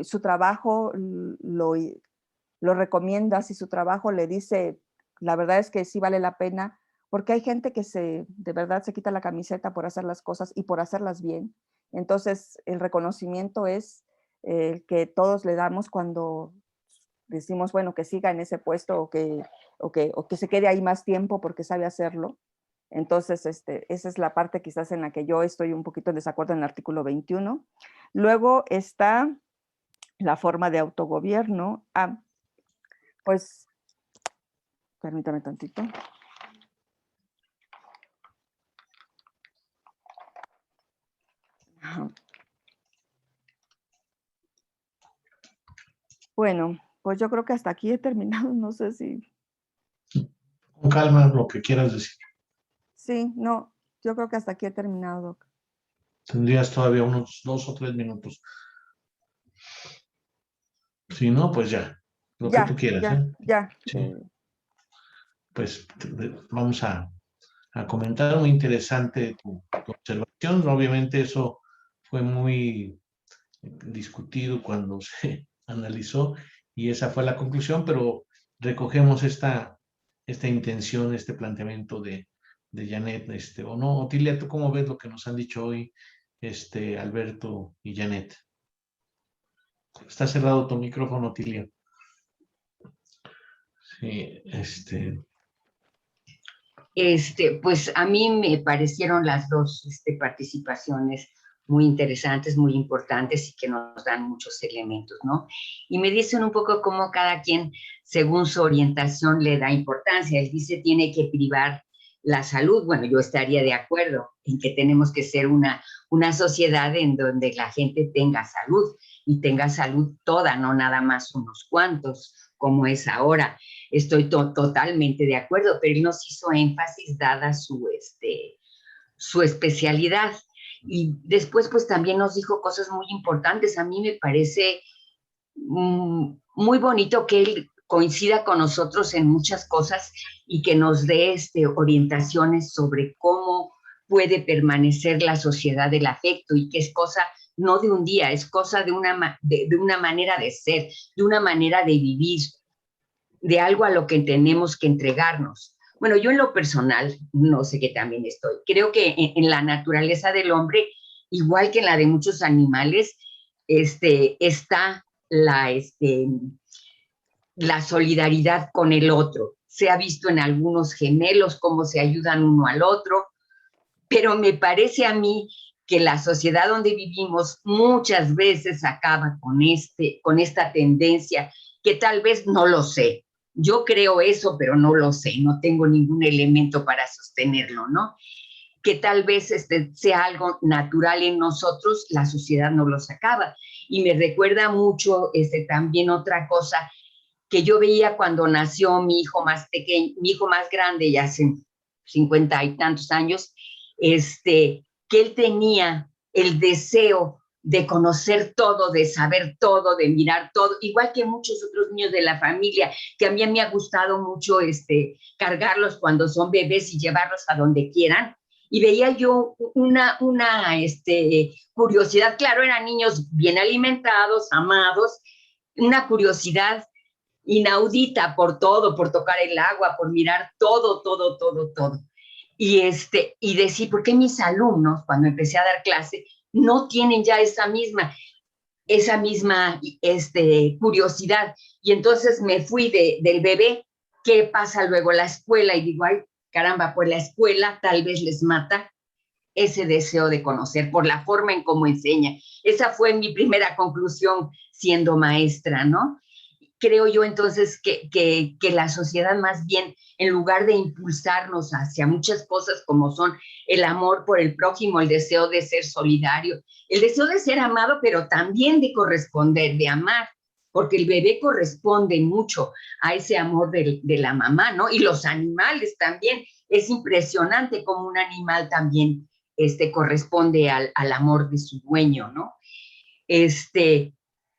su trabajo lo recomienda, si su trabajo le dice, la verdad es que sí vale la pena, porque hay gente que de verdad se quita la camiseta por hacer las cosas y por hacerlas bien. Entonces, el reconocimiento es que todos le damos cuando decimos, bueno, que siga en ese puesto o que se quede ahí más tiempo porque sabe hacerlo. Entonces, esa es la parte quizás en la que yo estoy un poquito en desacuerdo en el artículo 21. Luego está la forma de autogobierno. Pues, permítame tantito. Bueno, pues yo creo que hasta aquí he terminado, no sé si... Con calma, lo que quieras decir. Sí, no, yo creo que hasta aquí he terminado, Doc. Tendrías todavía unos 2 o 3 minutos. Si no, pues ya, lo que tú quieras, ¿eh? Ya. Sí. Pues vamos a comentar. Muy interesante tu observación. Obviamente eso fue muy discutido cuando se analizó y esa fue la conclusión, pero recogemos esta intención, este planteamiento de Janet, o no. Otilia, ¿tú cómo ves lo que nos han dicho hoy Alberto y Janet? Está cerrado tu micrófono, Otilia. Sí, Pues a mí me parecieron las dos participaciones muy interesantes, muy importantes y que nos dan muchos elementos, ¿no? Y me dicen un poco cómo cada quien, según su orientación, le da importancia. Él dice tiene que privar la salud. Bueno, yo estaría de acuerdo en que tenemos que ser una sociedad en donde la gente tenga salud y tenga salud toda, no nada más unos cuantos, como es ahora. Estoy totalmente de acuerdo, pero él nos hizo énfasis dada su especialidad. Y después, pues también nos dijo cosas muy importantes. A mí me parece muy bonito que él coincida con nosotros en muchas cosas y que nos dé orientaciones sobre cómo puede permanecer la sociedad del afecto y que es cosa no de un día, es cosa de una manera de ser, de una manera de vivir, de algo a lo que tenemos que entregarnos. Bueno, yo en lo personal, no sé qué también estoy. Creo que en la naturaleza del hombre, igual que en la de muchos animales, está la solidaridad con el otro. Se ha visto en algunos gemelos cómo se ayudan uno al otro, pero me parece a mí que la sociedad donde vivimos muchas veces acaba con esta tendencia que tal vez no lo sé. Yo creo eso, pero no lo sé, no tengo ningún elemento para sostenerlo, ¿no? Que tal vez sea algo natural en nosotros, la sociedad no los acaba. Y me recuerda mucho también otra cosa que yo veía cuando nació mi hijo más pequeño, mi hijo más grande, ya hace 50 y tantos años, que él tenía el deseo de conocer todo, de saber todo, de mirar todo, igual que muchos otros niños de la familia, que a mí me ha gustado mucho cargarlos cuando son bebés y llevarlos a donde quieran. Y veía yo una curiosidad, claro, eran niños bien alimentados, amados, una curiosidad inaudita por todo, por tocar el agua, por mirar todo, todo, todo, todo. Y decir, ¿por qué mis alumnos, cuando empecé a dar clase, no tienen ya esa misma curiosidad? Y entonces me fui del bebé. ¿Qué pasa luego? La escuela, y digo, ay, caramba, pues la escuela tal vez les mata ese deseo de conocer por la forma en cómo enseña. Esa fue mi primera conclusión siendo maestra, ¿no? Creo yo entonces que la sociedad más bien, en lugar de impulsarnos hacia muchas cosas como son el amor por el prójimo, el deseo de ser solidario, el deseo de ser amado, pero también de corresponder, de amar, porque el bebé corresponde mucho a ese amor de la mamá, ¿no? Y los animales también, es impresionante como un animal también corresponde al amor de su dueño, ¿no?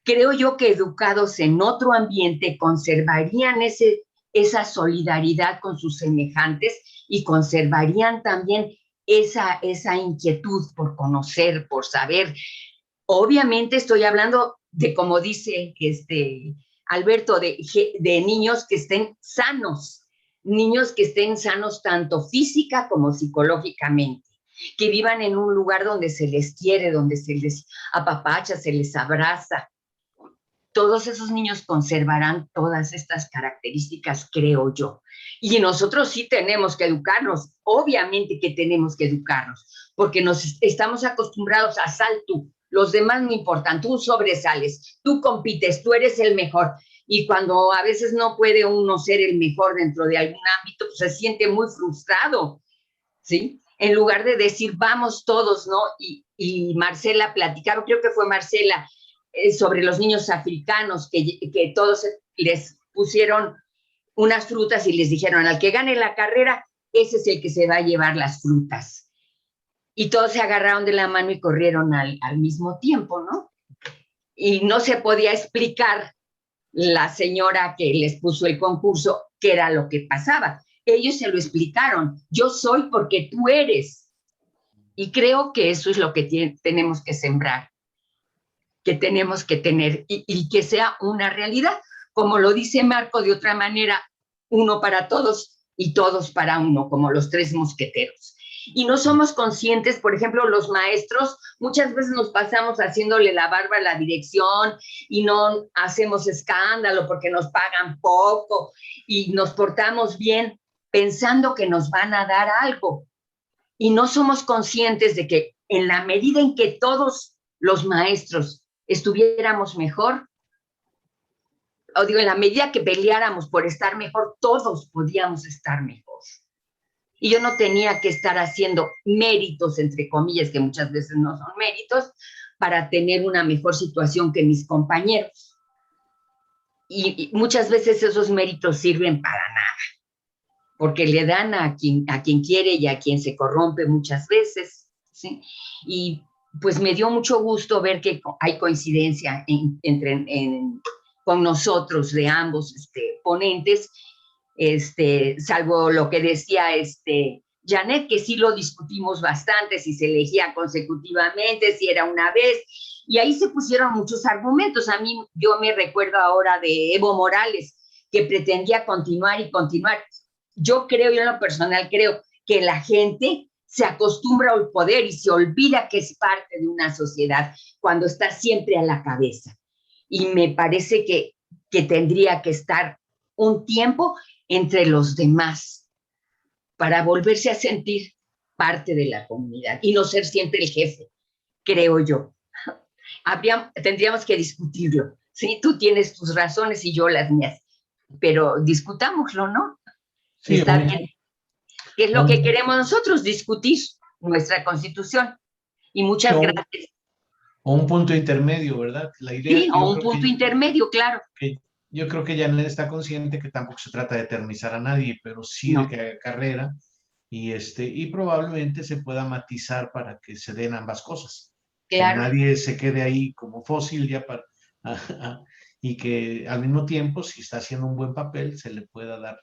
Creo yo que educados en otro ambiente conservarían esa solidaridad con sus semejantes y conservarían también esa inquietud por conocer, por saber. Obviamente estoy hablando de, como dice Alberto, de niños que estén sanos tanto física como psicológicamente, que vivan en un lugar donde se les quiere, donde se les apapacha, se les abraza. Todos esos niños conservarán todas estas características, creo yo. Y nosotros sí tenemos que educarnos, obviamente que tenemos que educarnos, porque nos estamos acostumbrados a sal tú, los demás no importan, tú sobresales, tú compites, tú eres el mejor. Y cuando a veces no puede uno ser el mejor dentro de algún ámbito, pues se siente muy frustrado, ¿sí? En lugar de decir, vamos todos, ¿no? Y Marcela platicaba, creo que fue Marcela, sobre los niños africanos, que todos les pusieron unas frutas y les dijeron, al que gane la carrera, ese es el que se va a llevar las frutas. Y todos se agarraron de la mano y corrieron al mismo tiempo, ¿no? Y no se podía explicar la señora que les puso el concurso qué era lo que pasaba. Ellos se lo explicaron, yo soy porque tú eres. Y creo que eso es lo que tenemos que sembrar, que tenemos que tener y que sea una realidad. Como lo dice Marco de otra manera, uno para todos y todos para uno, como los tres mosqueteros. Y no somos conscientes, por ejemplo, los maestros, muchas veces nos pasamos haciéndole la barba a la dirección y no hacemos escándalo porque nos pagan poco y nos portamos bien pensando que nos van a dar algo. Y no somos conscientes de que en la medida en que todos los maestros estuviéramos mejor, o digo, en la medida que peleáramos por estar mejor, todos podíamos estar mejor. Y yo no tenía que estar haciendo méritos, entre comillas, que muchas veces no son méritos, para tener una mejor situación que mis compañeros. Y muchas veces esos méritos sirven para nada, porque le dan a quien quiere y a quien se corrompe muchas veces, ¿sí? Y pues me dio mucho gusto ver que hay coincidencia con nosotros de ambos ponentes, salvo lo que decía Janet, que sí lo discutimos bastante, si se elegía consecutivamente, si era una vez, y ahí se pusieron muchos argumentos. A mí, yo me recuerdo ahora de Evo Morales, que pretendía continuar y continuar. Yo en lo personal creo que la gente se acostumbra al poder y se olvida que es parte de una sociedad cuando está siempre a la cabeza. Y me parece que tendría que estar un tiempo entre los demás para volverse a sentir parte de la comunidad y no ser siempre el jefe, creo yo. Tendríamos que discutirlo, ¿sí? Tú tienes tus razones y yo las mías, pero discutámoslo, ¿no? Sí, está bien. ¿Qué es lo que queremos nosotros? Discutir nuestra Constitución. Y muchas gracias. O un punto intermedio, ¿verdad? La idea, sí, o un punto intermedio, claro. Yo creo que Janet está consciente que tampoco se trata de eternizar a nadie, pero sí de que haga carrera y probablemente se pueda matizar para que se den ambas cosas. Claro. Que nadie se quede ahí como fósil ya para, y que al mismo tiempo, si está haciendo un buen papel, se le pueda dar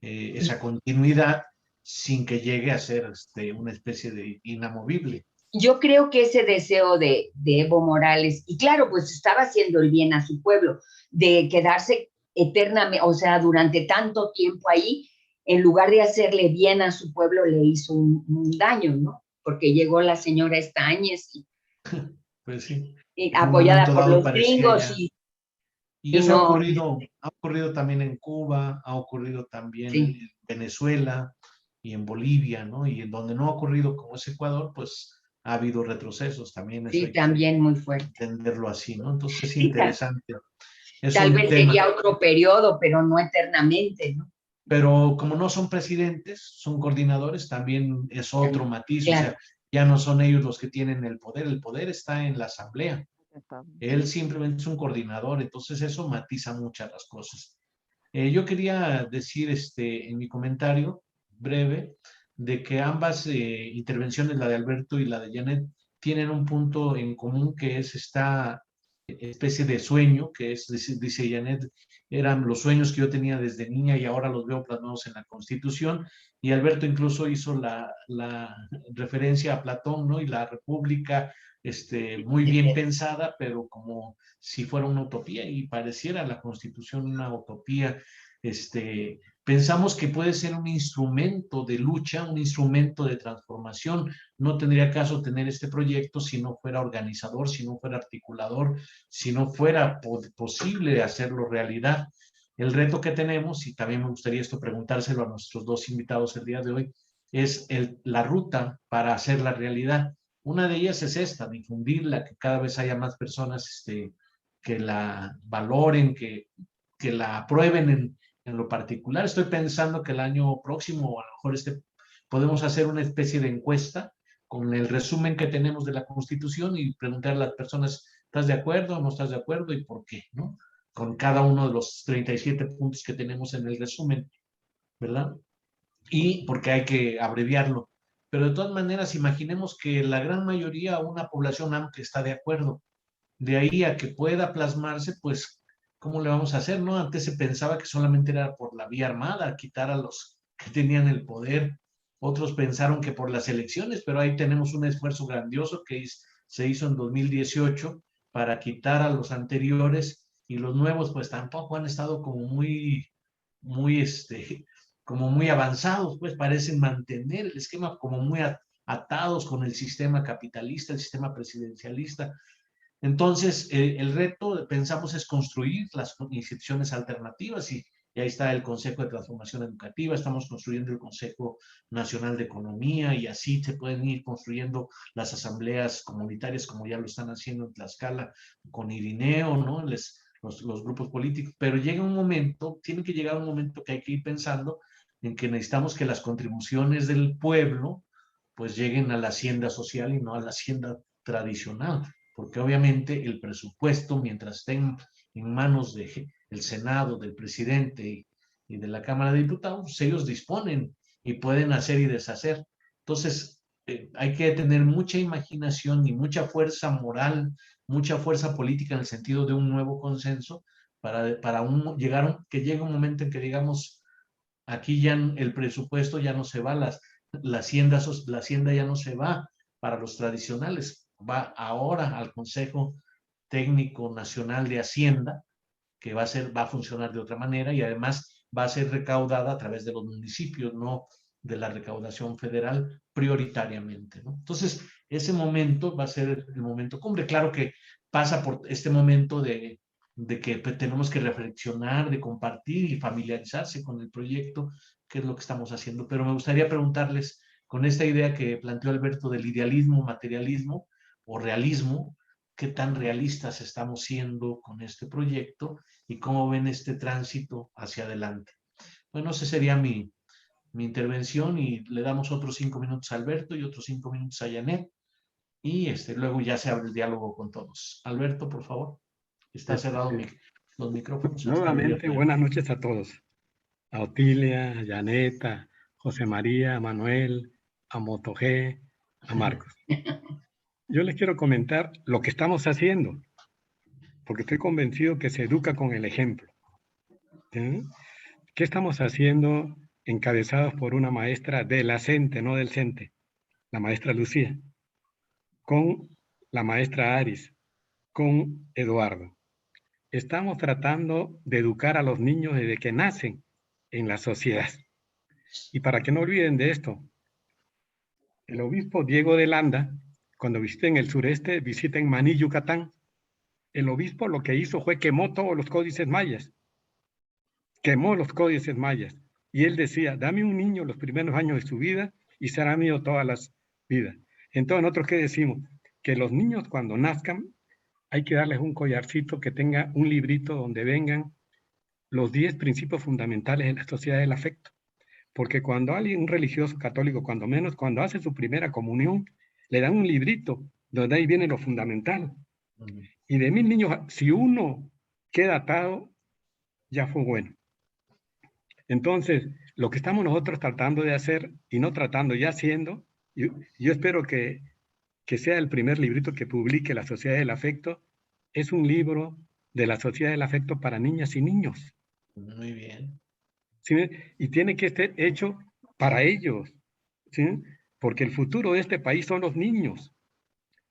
esa continuidad sin que llegue a ser una especie de inamovible. Yo creo que ese deseo de Evo Morales, y claro, pues estaba haciendo el bien a su pueblo, de quedarse eternamente, o sea, durante tanto tiempo ahí, en lugar de hacerle bien a su pueblo, le hizo un daño, ¿no? Porque llegó la señora Estáñez Pues sí, y en un apoyada momento por dado los parecía gringos ya. Y y eso no, ha ocurrido también en Cuba, ha ocurrido también sí, en Venezuela y en Bolivia, ¿no? Y en donde no ha ocurrido como es Ecuador, pues ha habido retrocesos también, eso sí, hay que también muy fuerte. entenderlo así, ¿no? Entonces es Sí, interesante. Es tal un vez tema, sería otro periodo, pero no eternamente, ¿no? pero como no son presidentes, son coordinadores, también es otro matiz, o Claro. sea, ya no son ellos los que tienen el poder está en la asamblea. Él simplemente es un coordinador, entonces eso matiza muchas las cosas. Yo quería decir en mi comentario breve de que ambas intervenciones, la de Alberto y la de Janet, tienen un punto en común que es esta especie de sueño, que es, dice Janet, eran los sueños que yo tenía desde niña y ahora los veo plasmados en la Constitución. Y Alberto incluso hizo la referencia a Platón, ¿no? Y la República, muy bien pensada, pero como si fuera una utopía y pareciera la Constitución una utopía. Pensamos que puede ser un instrumento de lucha, un instrumento de transformación. No tendría caso tener este proyecto si no fuera organizador, si no fuera articulador, si no fuera posible hacerlo realidad. El reto que tenemos, y también me gustaría esto preguntárselo a nuestros dos invitados el día de hoy, es la ruta para hacer la realidad. Una de ellas es esta, difundirla, que cada vez haya más personas que la valoren, que la aprueben en lo particular. Estoy pensando que el año próximo, a lo mejor podemos hacer una especie de encuesta con el resumen que tenemos de la Constitución y preguntar a las personas, ¿estás de acuerdo o no estás de acuerdo y por qué? ¿No? Con cada uno de los 37 puntos que tenemos en el resumen, ¿verdad? Y porque hay que abreviarlo. Pero de todas maneras, imaginemos que la gran mayoría, una población amplia, está de acuerdo. De ahí a que pueda plasmarse, pues, ¿cómo le vamos a hacer? ¿No? Antes se pensaba que solamente era por la vía armada, quitar a los que tenían el poder. Otros pensaron que por las elecciones, pero ahí tenemos un esfuerzo grandioso que se hizo en 2018 para quitar a los anteriores y los nuevos, pues tampoco han estado como muy, como muy avanzados, pues parecen mantener el esquema como muy atados con el sistema capitalista, el sistema presidencialista. Entonces, el reto, pensamos, es construir las instituciones alternativas y ahí está el Consejo de Transformación Educativa, estamos construyendo el Consejo Nacional de Economía y así se pueden ir construyendo las asambleas comunitarias como ya lo están haciendo en Tlaxcala con Irineo, ¿no? Los grupos políticos, pero llega un momento, tiene que llegar un momento que hay que ir pensando en que necesitamos que las contribuciones del pueblo pues lleguen a la hacienda social y no a la hacienda tradicional, porque obviamente el presupuesto, mientras estén en manos del Senado, del presidente y de la Cámara de Diputados, pues ellos disponen y pueden hacer y deshacer. Entonces, hay que tener mucha imaginación y mucha fuerza moral, mucha fuerza política en el sentido de un nuevo consenso llegar que llegue un momento en que digamos, aquí ya el presupuesto ya no se va, la hacienda ya no se va para los tradicionales, va ahora al Consejo Técnico Nacional de Hacienda, que va a funcionar de otra manera y además va a ser recaudada a través de los municipios, no de la recaudación federal prioritariamente, ¿no? Entonces, ese momento va a ser el momento cumbre. Claro que pasa por este momento de que tenemos que reflexionar, de compartir y familiarizarse con el proyecto, que es lo que estamos haciendo. Pero me gustaría preguntarles, con esta idea que planteó Alberto del idealismo, materialismo o realismo, ¿qué tan realistas estamos siendo con este proyecto y cómo ven este tránsito hacia adelante? Bueno, esa sería mi intervención y le damos otros 5 minutos a Alberto y otros 5 minutos a Janet y luego ya se abre el diálogo con todos. Alberto, por favor. Está cerrado los micrófonos. Nuevamente, buenas noches a todos. A Otilia, a Janet, a José María, a Manuel, a Moto G, a Marcos. Yo les quiero comentar lo que estamos haciendo, porque estoy convencido que se educa con el ejemplo. ¿Sí? ¿Qué estamos haciendo encabezados por una maestra de la CENTE, no del CENTE, la maestra Lucía, con la maestra Aris, con Eduardo? Estamos tratando de educar a los niños desde que nacen en la sociedad. Y para que no olviden de esto, el obispo Diego de Landa, cuando visiten el sureste, visiten Maní, Yucatán. El obispo lo que hizo fue quemó todos los códices mayas. Quemó los códices mayas. Y él decía, dame un niño los primeros años de su vida y será mío todas las vidas. Entonces, nosotros, ¿qué decimos? Que los niños cuando nazcan hay que darles un collarcito que tenga un librito donde vengan los 10 principios fundamentales de la sociedad del afecto. Porque cuando alguien, un religioso católico, cuando menos, cuando hace su primera comunión, le dan un librito donde ahí viene lo fundamental. Y de 1000 niños, si uno queda atado, ya fue bueno. Entonces, lo que estamos nosotros tratando de hacer, y no tratando, ya haciendo, yo espero que sea el primer librito que publique la Sociedad del Afecto, es un libro de la Sociedad del Afecto para niñas y niños. Muy bien. ¿Sí? Y tiene que estar hecho para ellos, ¿sí? Porque el futuro de este país son los niños.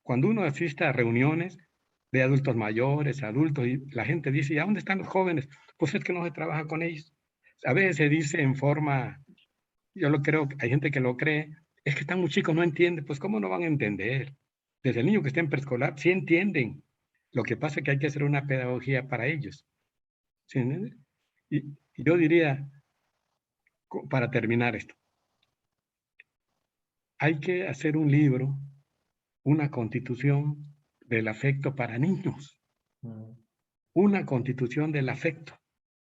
Cuando uno asiste a reuniones de adultos mayores, adultos, y la gente dice, ¿y a dónde están los jóvenes? Pues es que no se trabaja con ellos. A veces se dice en forma, yo lo creo, hay gente que lo cree, es que están muy chicos, no entienden. Pues ¿cómo no van a entender? Desde el niño que está en preescolar, sí entienden. Lo que pasa es que hay que hacer una pedagogía para ellos. ¿Sí? Y yo diría, para terminar esto, hay que hacer un libro, una constitución del afecto para niños. Una constitución del afecto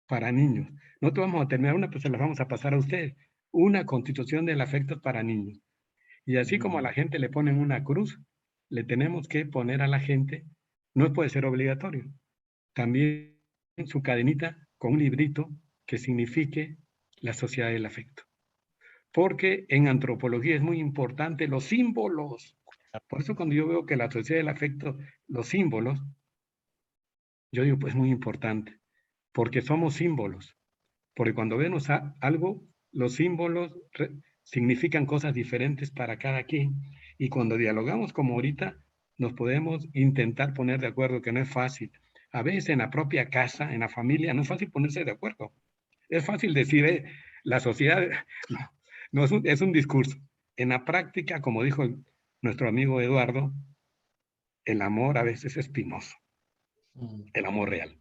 para niños. No te vamos a terminar una, pues se las vamos a pasar a ustedes. Una constitución del afecto para niños. Y así como a la gente le ponen una cruz, le tenemos que poner a la gente, no puede ser obligatorio, también su cadenita con un librito que signifique la sociedad del afecto. Porque en antropología es muy importante los símbolos. Por eso cuando yo veo que la sociedad del afecto, los símbolos, yo digo, pues muy importante, porque somos símbolos. Porque cuando vemos algo, los símbolos significan cosas diferentes para cada quien. Y cuando dialogamos como ahorita, nos podemos intentar poner de acuerdo, que no es fácil. A veces en la propia casa, en la familia, no es fácil ponerse de acuerdo. Es fácil decir, la sociedad, no es un discurso. En la práctica, como dijo nuestro amigo Eduardo, el amor a veces es espinoso, el amor real.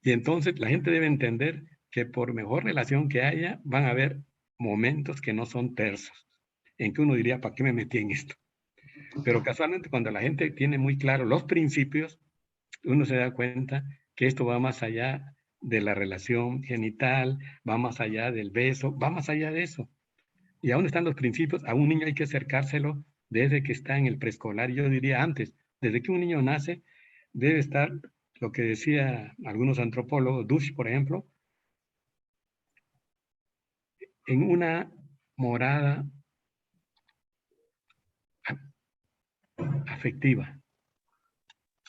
Y entonces la gente debe entender que por mejor relación que haya, van a haber momentos que no son tersos, en que uno diría, ¿para qué me metí en esto? Pero casualmente cuando la gente tiene muy claro los principios, uno se da cuenta que esto va más allá de la relación genital, va más allá del beso, va más allá de eso. ¿Y a dónde están los principios? A un niño hay que acercárselo desde que está en el preescolar. Yo diría antes, desde que un niño nace, debe estar lo que decía algunos antropólogos, Dush, por ejemplo, en una morada afectiva,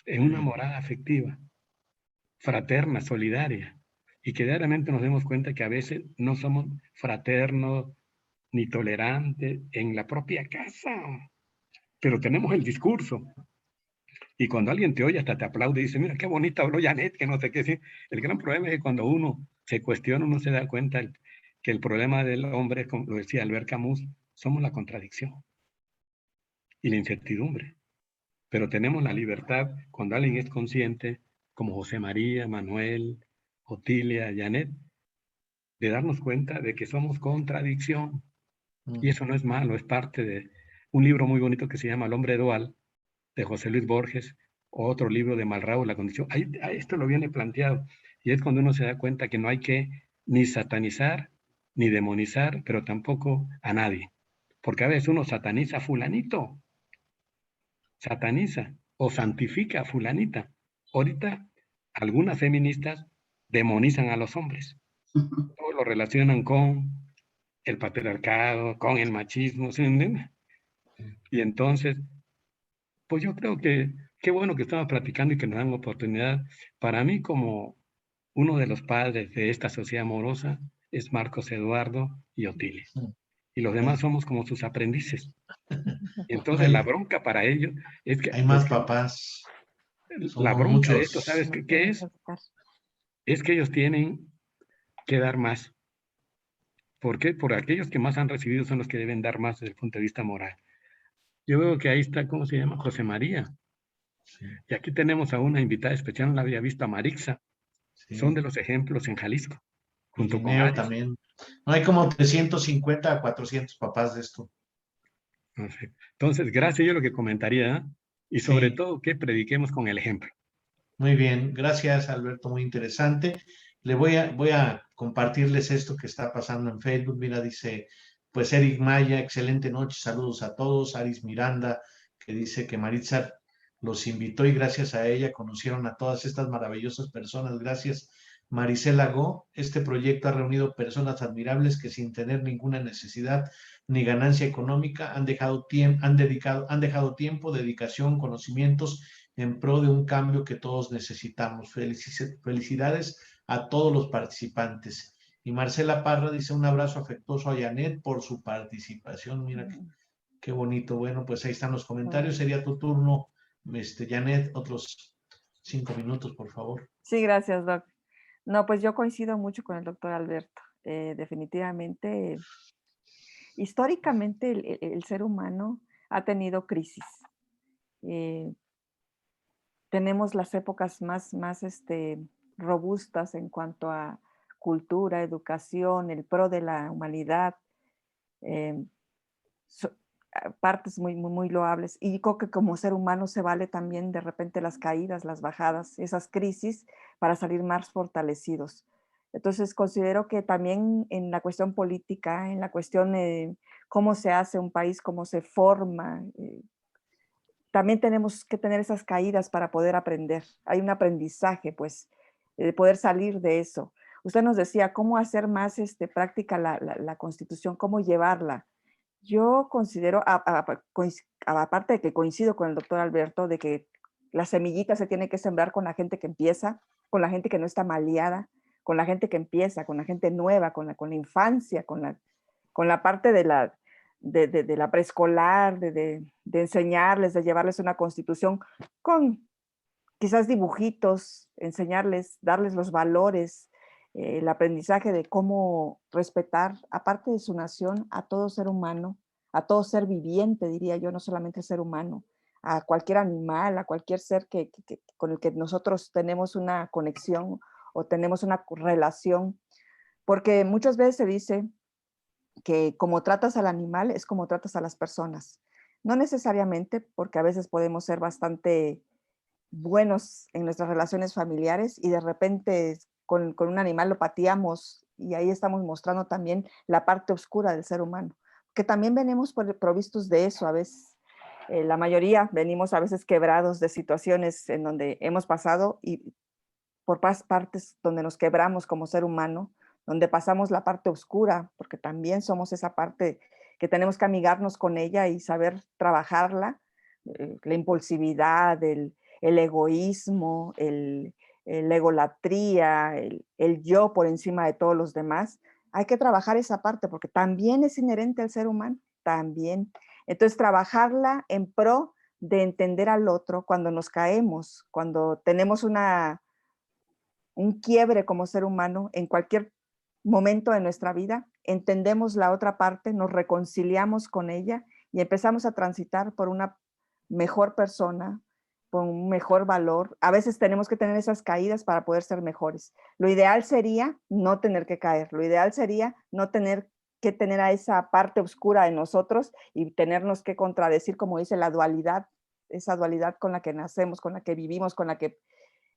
en una morada afectiva, fraterna, solidaria, y que diariamente nos demos cuenta que a veces no somos fraternos ni tolerantes en la propia casa, pero tenemos el discurso. Y cuando alguien te oye, hasta te aplaude y dice, mira qué bonita habló Janet, que no sé qué. Sí. El gran problema es que cuando uno se cuestiona, uno se da cuenta que el problema del hombre, como lo decía Albert Camus, somos la contradicción y la incertidumbre. Pero tenemos la libertad, cuando alguien es consciente, como José María, Manuel, Otilia, Janet, de darnos cuenta de que somos contradicción. Y eso no es malo, es parte de un libro muy bonito que se llama El hombre dual, de José Luis Borges, o otro libro de Malraux, La condición. Esto lo viene planteado. Y es cuando uno se da cuenta que no hay que ni satanizar, ni demonizar, pero tampoco a nadie. Porque a veces uno sataniza a fulanito, sataniza o santifica a fulanita. Ahorita algunas feministas demonizan a los hombres. Todo lo relacionan con el patriarcado, con el machismo, ¿sí me entiende? Y entonces, pues yo creo que qué bueno que estamos platicando y que nos dan oportunidad. Para mí, como uno de los padres de esta sociedad amorosa, es Marcos Eduardo y Otilia. Y los demás somos como sus aprendices. Y entonces la Hay, bronca para ellos es que, hay más papás, la somos bronca de esto, ¿sabes muchos. qué es? Es que ellos tienen que dar más. ¿Por qué? Por aquellos que más han recibido son los que deben dar más desde el punto de vista moral. Yo veo que ahí está, ¿cómo se llama? José María. Sí, Y aquí tenemos a una invitada especial, no la había visto, a Marixa. Son de sí. los ejemplos en Jalisco, Y junto con Linneo Aris. también. No hay como 350 a 400 papás de esto. Perfecto. Entonces, gracias, yo lo que comentaría, ¿eh? Y sobre Sí, todo que prediquemos con el ejemplo. muy bien. Gracias, Alberto, muy interesante. Voy a compartirles esto que está pasando en Facebook. Mira, dice, pues Eric Maya, excelente noche, saludos a todos. Aris Miranda, que dice que Maritza los invitó y gracias a ella conocieron a todas estas maravillosas personas. Gracias. Maricela Go, este proyecto ha reunido personas admirables que sin tener ninguna necesidad ni ganancia económica han dejado tiempo, dedicación, conocimientos en pro de un cambio que todos necesitamos. Felicidades a todos los participantes. Y Marcela Parra dice un abrazo afectuoso a Janet por su participación. Mira qué bonito. Bueno, pues ahí están los comentarios. Sería tu turno, Janet, otros 5 minutos, por favor. Sí, gracias, Doc. No, pues yo coincido mucho con el doctor Alberto. Definitivamente, históricamente el ser humano ha tenido crisis. Eh, tenemos las épocas más robustas en cuanto a cultura, educación, el pro de la humanidad, eh, so- partes muy loables. Y creo que como ser humano se vale también de repente las caídas, las bajadas, esas crisis para salir más fortalecidos. Entonces considero que también en la cuestión política, en la cuestión de cómo se hace un país, cómo se forma, también tenemos que tener esas caídas para poder aprender. Hay un aprendizaje, pues, de poder salir de eso. Usted nos decía cómo hacer más práctica la Constitución, cómo llevarla. Yo considero, aparte de que coincido con el doctor Alberto, de que la semillita se tiene que sembrar con la gente que empieza, con la gente que no está maleada, con la gente que empieza, con la gente nueva, con la infancia, con la parte de la preescolar, de enseñarles, de llevarles una constitución con quizás dibujitos, enseñarles, darles los valores, el aprendizaje de cómo respetar, aparte de su nación, a todo ser humano, a todo ser viviente, diría yo, no solamente ser humano, a cualquier animal, a cualquier ser con el que nosotros tenemos una conexión o tenemos una relación, porque muchas veces se dice que como tratas al animal es como tratas a las personas. No necesariamente, porque a veces podemos ser bastante buenos en nuestras relaciones familiares y de repente con un animal lo pateamos y ahí estamos mostrando también la parte oscura del ser humano, que también venimos provistos de eso a veces. La mayoría venimos a veces quebrados de situaciones en donde hemos pasado y por partes donde nos quebramos como ser humano, donde pasamos la parte oscura, porque también somos esa parte que tenemos que amigarnos con ella y saber trabajarla, la impulsividad, el egoísmo, la egolatría, el yo por encima de todos los demás. Hay que trabajar esa parte porque también es inherente al ser humano, también. Entonces, trabajarla en pro de entender al otro cuando nos caemos, cuando tenemos un quiebre como ser humano en cualquier momento de nuestra vida, entendemos la otra parte, nos reconciliamos con ella y empezamos a transitar por una mejor persona, por un mejor valor. A veces tenemos que tener esas caídas para poder ser mejores. Lo ideal sería no tener que caer, lo ideal sería no tener que tener a esa parte oscura de nosotros y tenernos que contradecir, como dice la dualidad, esa dualidad con la que nacemos, con la que vivimos, con la que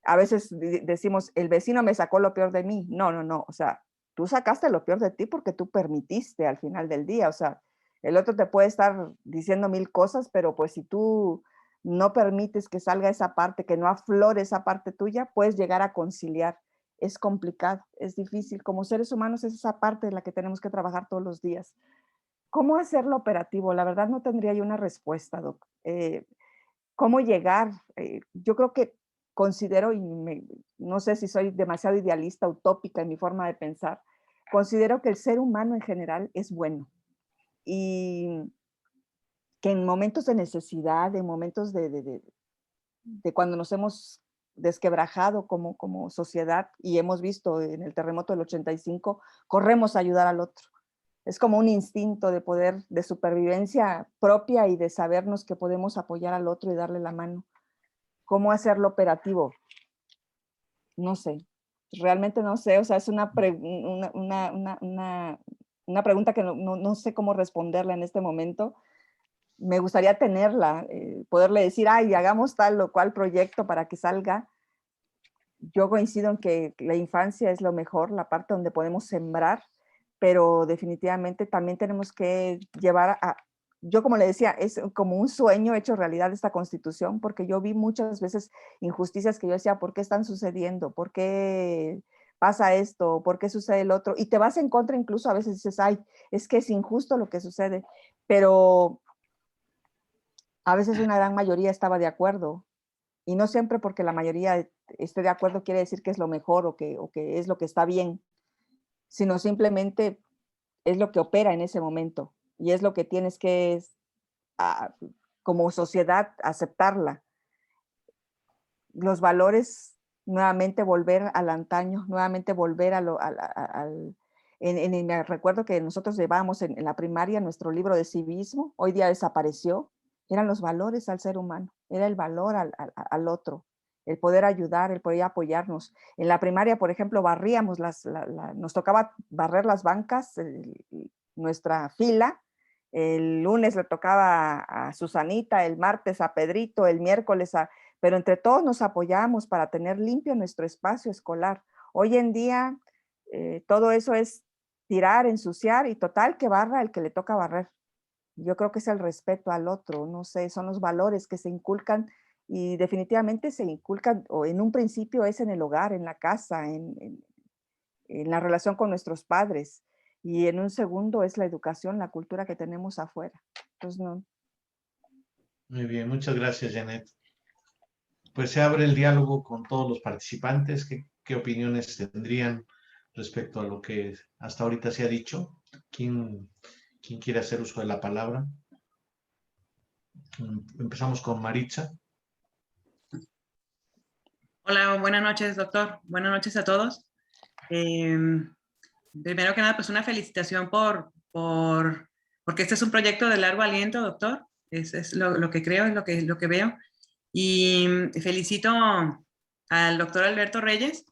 a veces decimos, el vecino me sacó lo peor de mí. No, no, no. O sea, tú sacaste lo peor de ti porque tú permitiste al final del día. O sea, el otro te puede estar diciendo mil cosas, pero pues si tú no permites que salga esa parte, que no aflore esa parte tuya, puedes llegar a conciliar es complicado, es difícil. Como seres humanos es esa parte de la que tenemos que trabajar todos los días. ¿Cómo hacerlo operativo? La verdad no tendría yo una respuesta, Doc. ¿Cómo llegar? Yo creo que considero, y no sé si soy demasiado idealista, utópica en mi forma de pensar, considero que el ser humano en general es bueno y que en momentos de necesidad, en momentos de cuando nos hemos desquebrajado como sociedad y hemos visto en el terremoto del 85, corremos a ayudar al otro. Es como un instinto de poder, de supervivencia propia y de sabernos que podemos apoyar al otro y darle la mano. ¿Cómo hacerlo operativo? No sé, realmente no sé, o sea, es una pregunta que no sé cómo responderla en este momento. Me gustaría tenerla, poderle decir, ay, hagamos tal o cual proyecto para que salga. Yo coincido en que la infancia es lo mejor, la parte donde podemos sembrar, pero definitivamente también tenemos que llevar a, yo como le decía, es como un sueño hecho realidad esta Constitución, porque yo vi muchas veces injusticias que yo decía, ¿por qué están sucediendo? ¿Por qué pasa esto? ¿Por qué sucede el otro? Y te vas en contra, incluso a veces dices, ay, es que es injusto lo que sucede, pero a veces una gran mayoría estaba de acuerdo, y no siempre porque la mayoría esté de acuerdo quiere decir que es lo mejor o que es lo que está bien, sino simplemente es lo que opera en ese momento y es lo que tienes que, como sociedad, aceptarla. Los valores, nuevamente volver al antaño, nuevamente volver me recuerdo que nosotros llevábamos en la primaria nuestro libro de civismo, hoy día desapareció, eran los valores al ser humano, era el valor al otro, el poder ayudar, el poder apoyarnos. En la primaria, por ejemplo, barríamos, nos tocaba barrer las bancas, nuestra fila. El lunes le tocaba a Susanita, el martes a Pedrito, el miércoles pero entre todos nos apoyamos para tener limpio nuestro espacio escolar. Hoy en día todo eso es tirar, ensuciar y total que barra el que le toca barrer. Yo creo que es el respeto al otro, no sé, son los valores que se inculcan y definitivamente se inculcan, o en un principio es en el hogar, en la casa, en la relación con nuestros padres, y en un segundo es la educación, la cultura que tenemos afuera. Entonces, no. Muy bien, muchas gracias, Janet. Pues se abre el diálogo con todos los participantes. ¿Qué opiniones tendrían respecto a lo que hasta ahorita se ha dicho? ¿Quién quiere hacer uso de la palabra? Empezamos con Maritza. Hola, buenas noches, doctor. Buenas noches a todos. Primero que nada, pues una felicitación porque este es un proyecto de largo aliento, doctor. Es lo que creo, es lo que veo. Y felicito al doctor Alberto Reyes.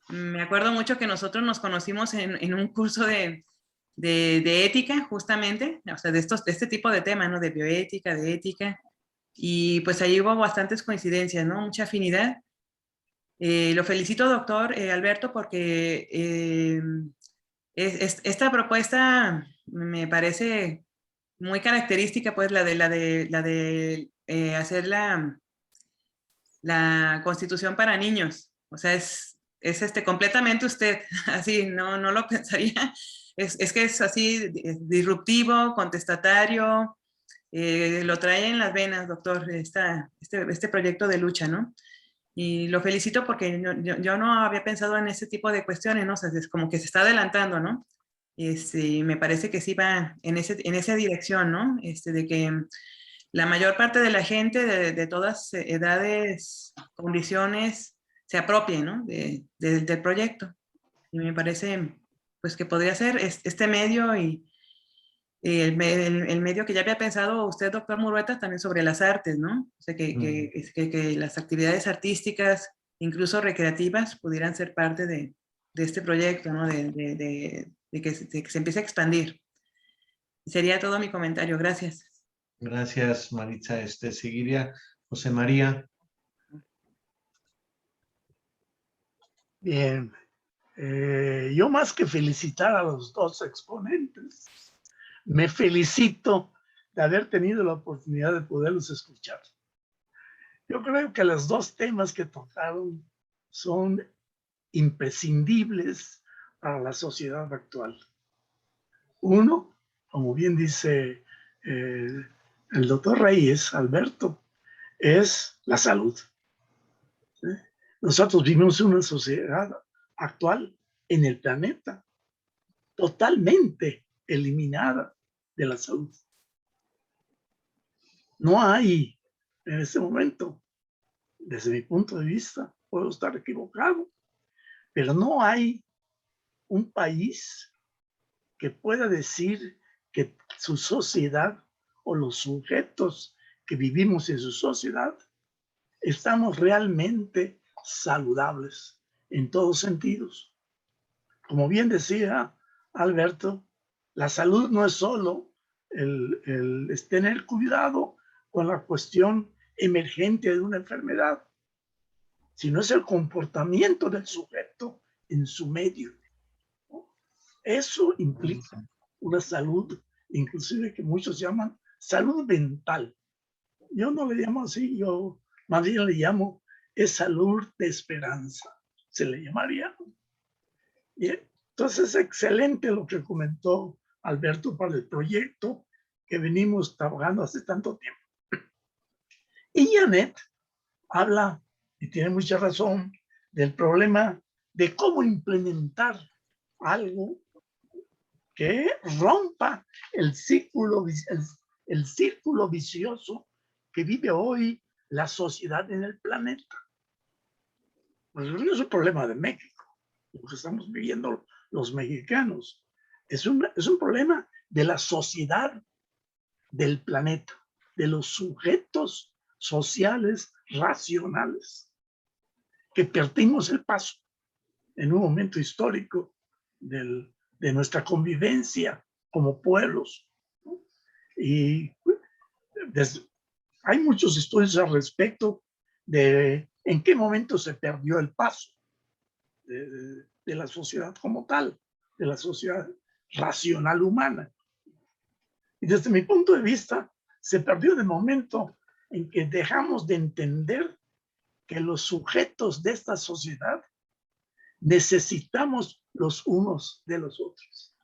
Me acuerdo mucho que nosotros nos conocimos en un curso de ética, justamente, o sea, de este tipo de temas, ¿no? De bioética, de ética. Y pues ahí hubo bastantes coincidencias, ¿no? Mucha afinidad. Lo felicito, doctor Alberto, porque esta propuesta me parece muy característica, pues la de hacer la Constitución para niños. O sea, es completamente usted, así, no lo pensaría. Es que es así, disruptivo, contestatario, lo trae en las venas, doctor, este proyecto de lucha, ¿no? Y lo felicito porque yo no había pensado en ese tipo de cuestiones, ¿no? O sea, es como que se está adelantando, ¿no? Me parece que sí va en esa dirección, ¿no? De que la mayor parte de la gente de todas edades, condiciones, se apropie, ¿no? Del proyecto. Y me parece, pues, que podría ser este medio y el medio que ya había pensado usted, doctor Murueta, también sobre las artes, ¿no? O sea, que las actividades artísticas, incluso recreativas, pudieran ser parte de este proyecto, ¿no? De que se empiece a expandir. Sería todo mi comentario. Gracias. Gracias, Maritza. Seguiría José María. Bien. Yo más que felicitar a los dos exponentes, me felicito de haber tenido la oportunidad de poderlos escuchar. Yo creo que los dos temas que tocaron son imprescindibles para la sociedad actual. Uno, como bien dice el doctor Reyes, Alberto, es la salud. ¿Sí? Nosotros vivimos en una sociedad actual en el planeta totalmente eliminada de la salud. No hay en este momento, desde mi punto de vista, puedo estar equivocado, pero no hay un país que pueda decir que su sociedad o los sujetos que vivimos en su sociedad estamos realmente saludables en todos sentidos. Como bien decía Alberto, la salud no es solo el tener cuidado con la cuestión emergente de una enfermedad, sino es el comportamiento del sujeto en su medio. Eso implica una salud, inclusive que muchos llaman salud mental. Yo no le llamo así, yo más bien le llamo es salud de esperanza, se le llamaría. Bien, entonces es excelente lo que comentó Alberto para el proyecto que venimos trabajando hace tanto tiempo. Y Janet habla, y tiene mucha razón, del problema de cómo implementar algo que rompa el círculo vicioso que vive hoy la sociedad en el planeta. Pues no es un problema de México, lo que estamos viviendo los mexicanos. Es un problema de la sociedad del planeta, de los sujetos sociales racionales, que perdimos el paso en un momento histórico de nuestra convivencia como pueblos. Y hay muchos estudios al respecto de en qué momento se perdió el paso de la sociedad como tal, de la sociedad racional humana. Y desde mi punto de vista, se perdió el momento en que dejamos de entender que los sujetos de esta sociedad necesitamos los unos de los otros.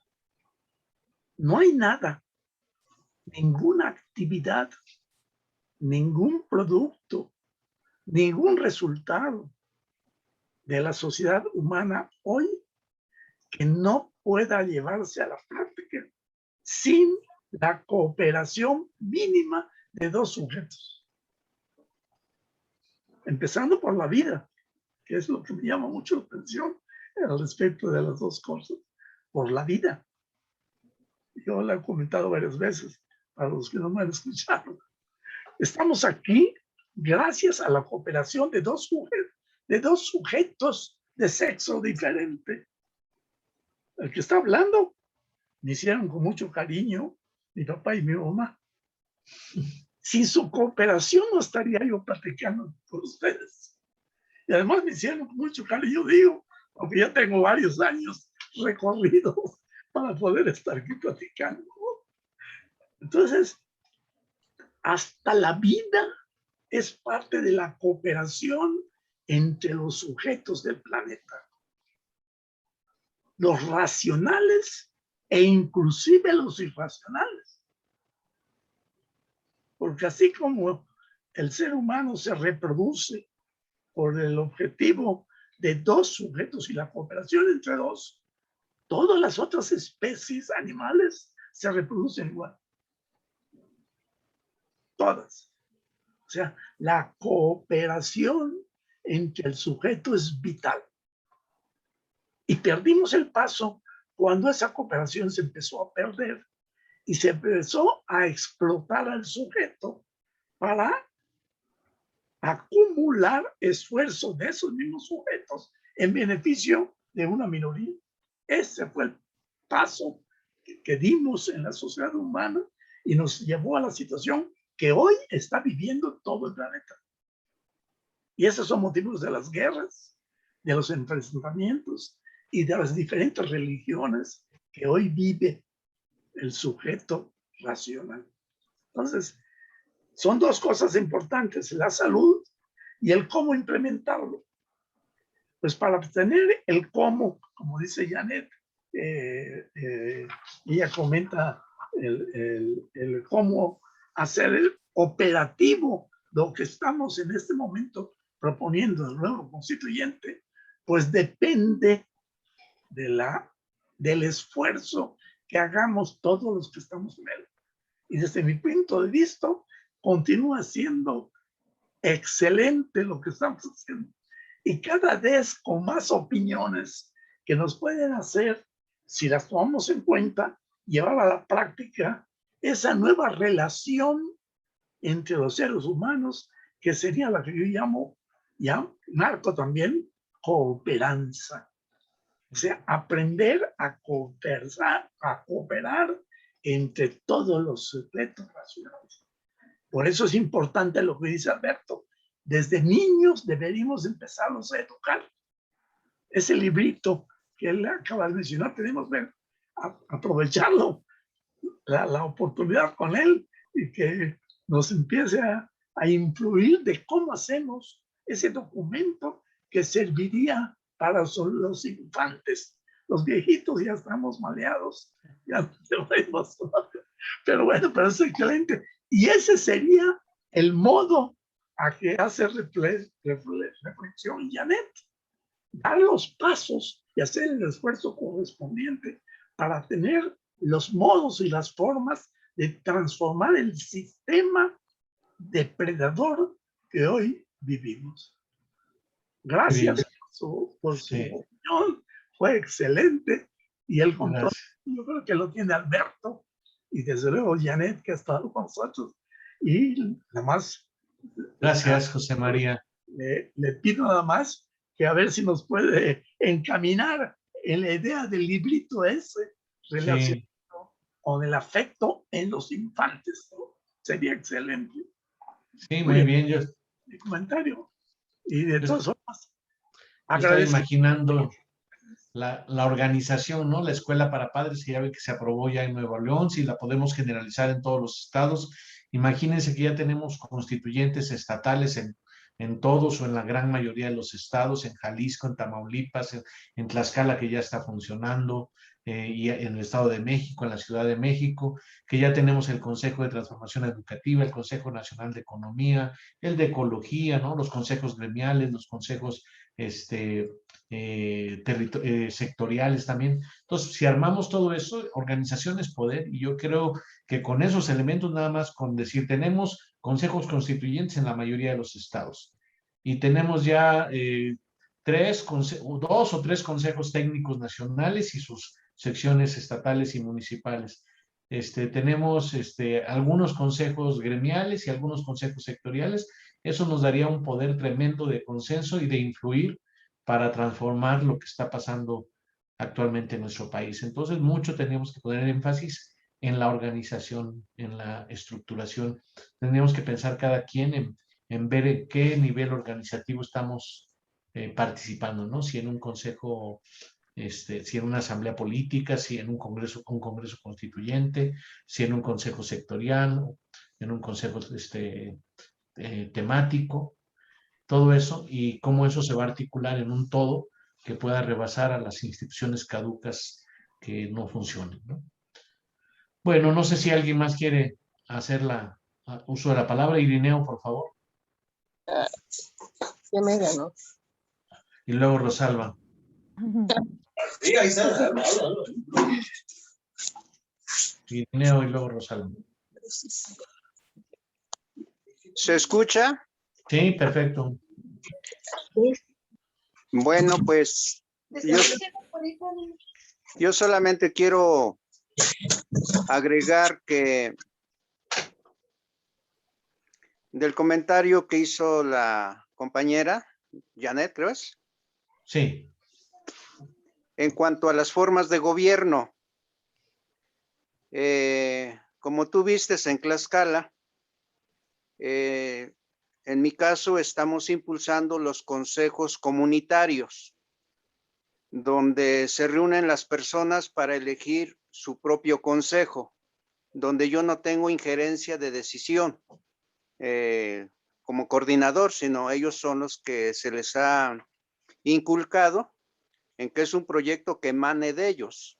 No hay nada, ninguna actividad, ningún producto, ningún resultado de la sociedad humana hoy que no pueda llevarse a la práctica sin la cooperación mínima de dos sujetos. Empezando por la vida, que es lo que me llama mucho la atención al respecto de las dos cosas, por la vida. Yo lo he comentado varias veces, para los que no me han escuchado. Estamos aquí gracias a la cooperación de dos sujetos de sexo diferente. El que está hablando me hicieron con mucho cariño mi papá y mi mamá. Sin su cooperación no estaría yo platicando con ustedes. Y además me hicieron con mucho cariño, digo, porque ya tengo varios años recorridos para poder estar aquí platicando. Entonces, hasta la vida es parte de la cooperación entre los sujetos del planeta. Los racionales e inclusive los irracionales. Porque así como el ser humano se reproduce por el objetivo de dos sujetos y la cooperación entre dos, todas las otras especies animales se reproducen igual. Todas. O sea, la cooperación entre el sujeto es vital. Y perdimos el paso cuando esa cooperación se empezó a perder y se empezó a explotar al sujeto para acumular esfuerzo de esos mismos sujetos en beneficio de una minoría. Ese fue el paso que dimos en la sociedad humana y nos llevó a la situación que hoy está viviendo todo el planeta. Y esos son motivos de las guerras, de los enfrentamientos y de las diferentes religiones que hoy vive el sujeto racional. Entonces, son dos cosas importantes, la salud y el cómo implementarlo. Pues para obtener el cómo, como dice Janet, ella comenta el cómo hacer el operativo lo que estamos en este momento proponiendo el nuevo constituyente, pues depende del esfuerzo que hagamos todos los que estamos en él. Y desde mi punto de vista, continúa siendo excelente lo que estamos haciendo. Y cada vez con más opiniones que nos pueden hacer, si las tomamos en cuenta, llevar a la práctica esa nueva relación entre los seres humanos, que sería la que yo llamo, ya marco también, cooperanza. O sea, aprender a cooperar entre todos los sujetos racionales. Por eso es importante lo que dice Alberto. Desde niños deberíamos empezarlos a educar. Ese librito que él acaba de mencionar, tenemos que aprovecharlo, la oportunidad con él, y que nos empiece a influir de cómo hacemos ese documento que serviría para los infantes. Los viejitos ya estamos maleados, ya no tenemos. Pero bueno, pero es excelente. Y ese sería el modo a que hace reflexión Janet. Dar los pasos y hacer el esfuerzo correspondiente para tener los modos y las formas de transformar el sistema depredador que hoy vivimos. Gracias por su opinión, fue excelente, y el control, yo creo que lo tiene Alberto, y desde luego Janet, que ha estado con nosotros. Y nada más. Gracias, José María. Le pido nada más que a ver si nos puede encaminar en la idea del librito ese relacionado con el afecto en los infantes, ¿no? Sería excelente. Sí, muy bien. Yo, mi comentario. Y de todas formas, estoy imaginando la organización, ¿no? La escuela para padres, que ya ve que se aprobó ya en Nuevo León, si la podemos generalizar en todos los estados. Imagínense que ya tenemos constituyentes estatales en todos o en la gran mayoría de los estados, en Jalisco, en Tamaulipas, en Tlaxcala, que ya está funcionando, y en el Estado de México, en la Ciudad de México, que ya tenemos el Consejo de Transformación Educativa, el Consejo Nacional de Economía, el de Ecología, ¿no? Los consejos gremiales, los consejos sectoriales también. Entonces, si armamos todo eso, organización es poder, y yo creo que con esos elementos, nada más con decir, tenemos consejos constituyentes en la mayoría de los estados, y tenemos ya 2 o 3 consejos técnicos nacionales y sus secciones estatales y municipales. Tenemos algunos consejos gremiales y algunos consejos sectoriales. Eso nos daría un poder tremendo de consenso y de influir para transformar lo que está pasando actualmente en nuestro país. Entonces, mucho tenemos que poner énfasis en la organización, en la estructuración. Tendríamos que pensar cada quien en ver en qué nivel organizativo estamos participando, ¿no? Si en un consejo, si en una asamblea política, si en un congreso constituyente, si en un consejo sectorial, en un consejo temático, todo eso, y cómo eso se va a articular en un todo que pueda rebasar a las instituciones caducas que no funcionen, ¿no? Bueno, no sé si alguien más quiere hacer uso de la palabra. Irineo, por favor. Ya me ganó. Y luego Rosalba. Sí, ahí está. Irineo y luego Rosalba. ¿Se escucha? Sí, perfecto. Bueno, pues yo solamente quiero agregar que del comentario que hizo la compañera Janet, ¿creo es? Sí. En cuanto a las formas de gobierno, como tú vistes en Tlaxcala, en mi caso estamos impulsando los consejos comunitarios, donde se reúnen las personas para elegir su propio consejo, donde yo no tengo injerencia de decisión como coordinador, sino ellos son los que se les ha inculcado en que es un proyecto que emane de ellos.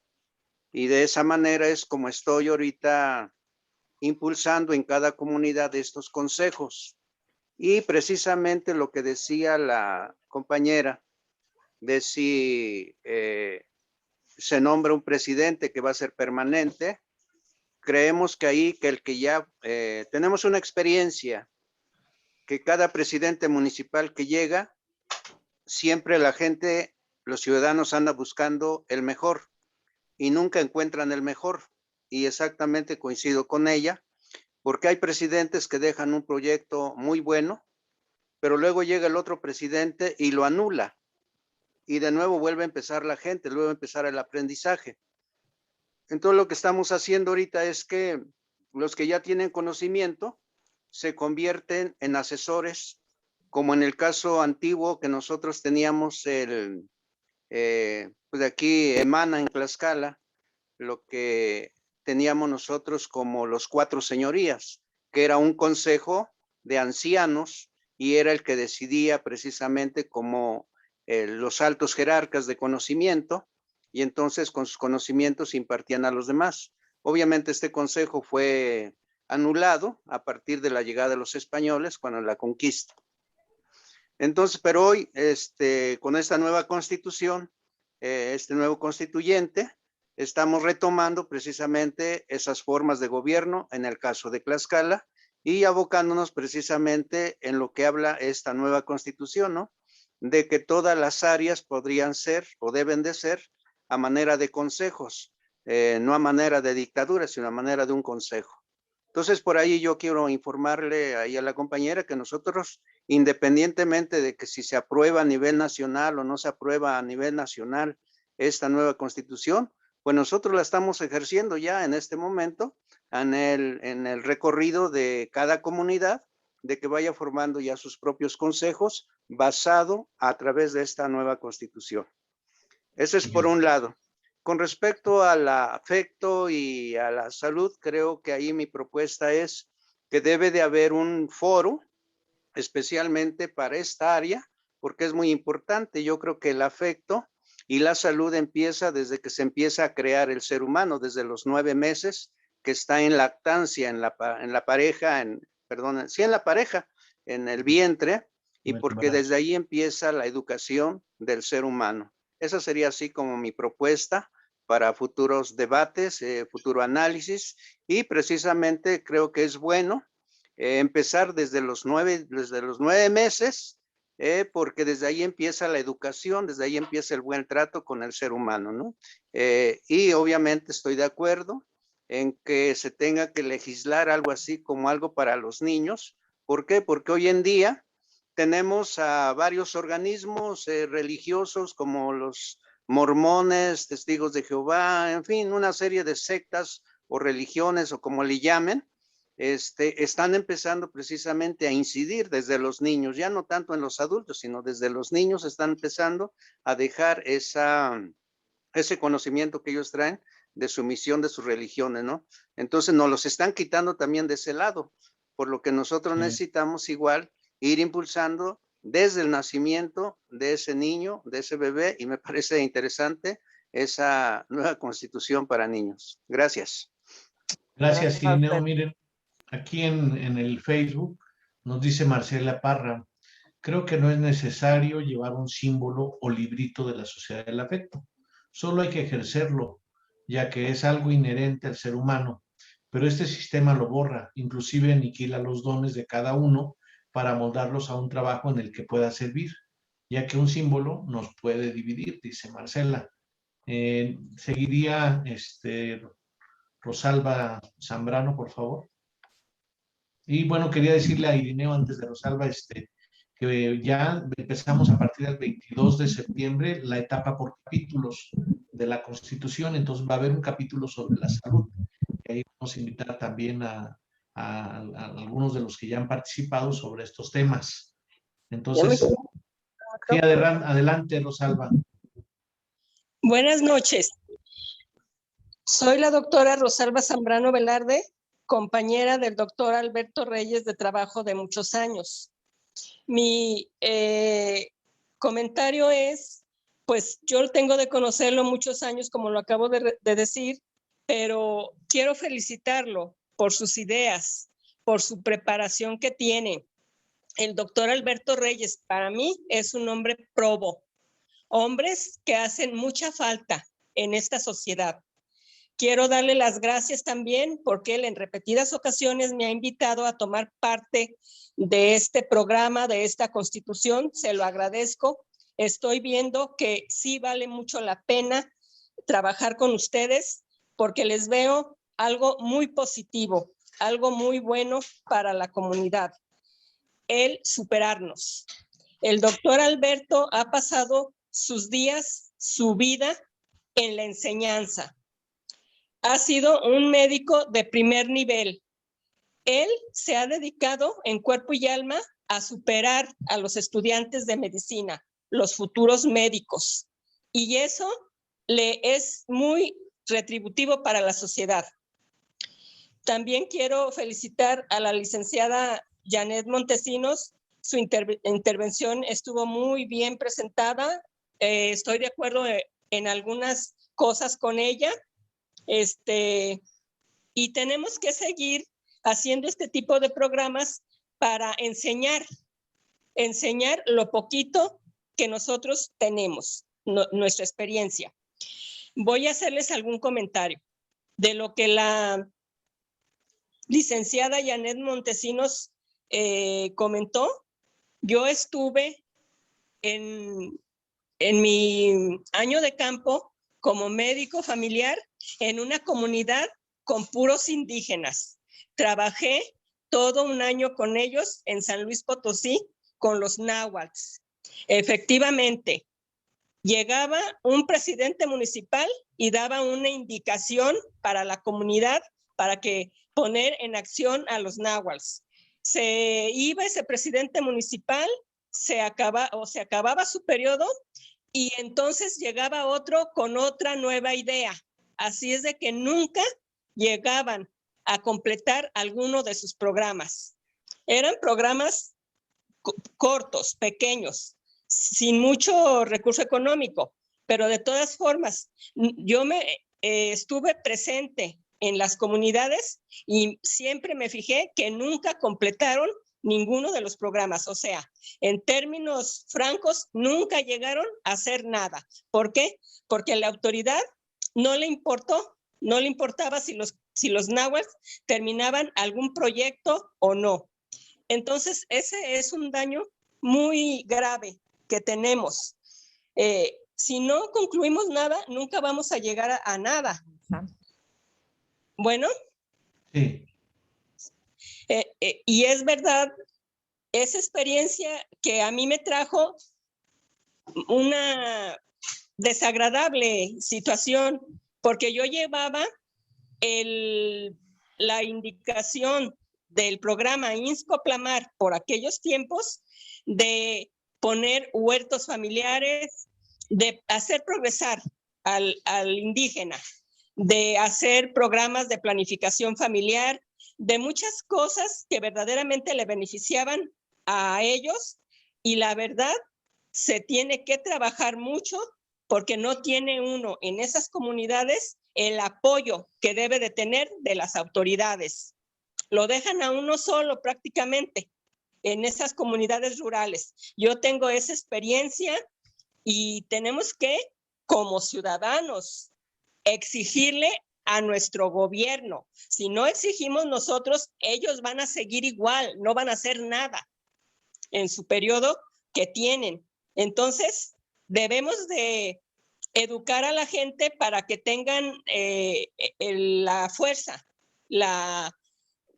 Y de esa manera es como estoy ahorita impulsando en cada comunidad estos consejos. Y precisamente lo que decía la compañera, de si se nombra un presidente que va a ser permanente, creemos que ahí que el que ya tenemos una experiencia, que cada presidente municipal que llega, siempre la gente, los ciudadanos andan buscando el mejor y nunca encuentran el mejor. Y exactamente coincido con ella, porque hay presidentes que dejan un proyecto muy bueno, pero luego llega el otro presidente y lo anula. Y de nuevo vuelve a empezar la gente, luego a empezar el aprendizaje. Entonces lo que estamos haciendo ahorita es que los que ya tienen conocimiento se convierten en asesores, como en el caso antiguo que nosotros teníamos pues de aquí emana en Tlaxcala, lo que teníamos nosotros como los 4 señorías, que era un consejo de ancianos y era el que decidía precisamente como los altos jerarcas de conocimiento, y entonces con sus conocimientos impartían a los demás. Obviamente este consejo fue anulado a partir de la llegada de los españoles cuando la conquista. Entonces, pero hoy, con esta nueva constitución, este nuevo constituyente, estamos retomando precisamente esas formas de gobierno en el caso de Tlaxcala y abocándonos precisamente en lo que habla esta nueva constitución, ¿no? De que todas las áreas podrían ser o deben de ser a manera de consejos, no a manera de dictadura, sino a manera de un consejo. Entonces, por ahí yo quiero informarle ahí a la compañera que nosotros, independientemente de que si se aprueba a nivel nacional o no se aprueba a nivel nacional esta nueva constitución, pues nosotros la estamos ejerciendo ya en este momento en el recorrido de cada comunidad, de que vaya formando ya sus propios consejos basado a través de esta nueva constitución. Eso es por un lado. Con respecto al afecto y a la salud, creo que ahí mi propuesta es que debe de haber un foro especialmente para esta área, porque es muy importante. Yo creo que el afecto y la salud empieza desde que se empieza a crear el ser humano, desde los 9 meses que está en lactancia, en la pareja, en la pareja, en el vientre, y porque desde ahí empieza la educación del ser humano. Esa sería así como mi propuesta para futuros debates, futuro análisis, y precisamente creo que es bueno empezar desde los 9 meses, porque desde ahí empieza la educación, desde ahí empieza el buen trato con el ser humano, ¿no? Y obviamente estoy de acuerdo en que se tenga que legislar algo así como algo para los niños. ¿Por qué? Porque hoy en día tenemos a varios organismos religiosos como los mormones, testigos de Jehová, en fin, una serie de sectas o religiones o como le llamen, están empezando precisamente a incidir desde los niños, ya no tanto en los adultos, sino desde los niños están empezando a dejar ese conocimiento que ellos traen de su misión, de sus religiones, ¿no? Entonces nos los están quitando también de ese lado, por lo que nosotros necesitamos igual ir impulsando desde el nacimiento de ese niño, de ese bebé, y me parece interesante esa nueva constitución para niños. Gracias. Gracias, Irineo. Miren, aquí en el Facebook nos dice Marcela Parra, creo que no es necesario llevar un símbolo o librito de la Sociedad del Afecto, solo hay que ejercerlo, ya que es algo inherente al ser humano, pero este sistema lo borra, inclusive aniquila los dones de cada uno para moldarlos a un trabajo en el que pueda servir, ya que un símbolo nos puede dividir, dice Marcela. Seguiría Rosalba Zambrano, por favor. Y bueno, quería decirle a Irineo antes de Rosalba que ya empezamos a partir del 22 de septiembre la etapa por capítulos de la Constitución, entonces va a haber un capítulo sobre la salud. Y ahí vamos a invitar también a algunos de los que ya han participado sobre estos temas. Entonces, sí, adelante, Rosalba. Buenas noches. Soy la doctora Rosalba Zambrano Velarde, compañera del doctor Alberto Reyes de trabajo de muchos años. Mi comentario es, pues yo tengo de conocerlo muchos años, como lo acabo de decir, pero quiero felicitarlo por sus ideas, por su preparación que tiene. El doctor Alberto Reyes, para mí, es un hombre probo. Hombres que hacen mucha falta en esta sociedad. Quiero darle las gracias también porque él en repetidas ocasiones me ha invitado a tomar parte de este programa, de esta constitución. Se lo agradezco. Estoy viendo que sí vale mucho la pena trabajar con ustedes porque les veo algo muy positivo, algo muy bueno para la comunidad. El superarnos. El doctor Alberto ha pasado sus días, su vida en la enseñanza. Ha sido un médico de primer nivel. Él se ha dedicado en cuerpo y alma a superar a los estudiantes de medicina, los futuros médicos. Y eso le es muy retributivo para la sociedad. También quiero felicitar a la licenciada Janet Montesinos. Su intervención estuvo muy bien presentada. Estoy de acuerdo en algunas cosas con ella. Y tenemos que seguir haciendo este tipo de programas para enseñar lo poquito que nosotros tenemos, nuestra experiencia. Voy a hacerles algún comentario de lo que la licenciada Janet Montesinos comentó. Yo estuve en mi año de campo como médico familiar en una comunidad con puros indígenas. Trabajé todo un año con ellos en San Luis Potosí con los náhuatls. Efectivamente, llegaba un presidente municipal y daba una indicación para la comunidad para que poner en acción a los náhuatls. Se iba ese presidente municipal, se acababa su periodo y entonces llegaba otro con otra nueva idea. Así es de que nunca llegaban a completar alguno de sus programas. Eran programas cortos, pequeños, sin mucho recurso económico, pero de todas formas, yo estuve presente en las comunidades y siempre me fijé que nunca completaron ninguno de los programas. O sea, en términos francos, nunca llegaron a hacer nada. ¿Por qué? Porque a la autoridad no le importaba si los náhuatl terminaban algún proyecto o no. Entonces, ese es un daño muy grave que tenemos. Si no concluimos nada, nunca vamos a llegar a nada. Bueno. Sí. Y es verdad, esa experiencia que a mí me trajo una desagradable situación, porque yo llevaba la indicación del programa INSCO-PLAMAR por aquellos tiempos de poner huertos familiares, de hacer progresar al indígena, de hacer programas de planificación familiar, de muchas cosas que verdaderamente le beneficiaban a ellos, y la verdad se tiene que trabajar mucho porque no tiene uno en esas comunidades el apoyo que debe de tener de las autoridades. Lo dejan a uno solo prácticamente en esas comunidades rurales. Yo tengo esa experiencia y tenemos que, como ciudadanos, exigirle a nuestro gobierno. Si no exigimos nosotros, ellos van a seguir igual, no van a hacer nada en su periodo que tienen. Entonces, debemos de educar a la gente para que tengan la fuerza, la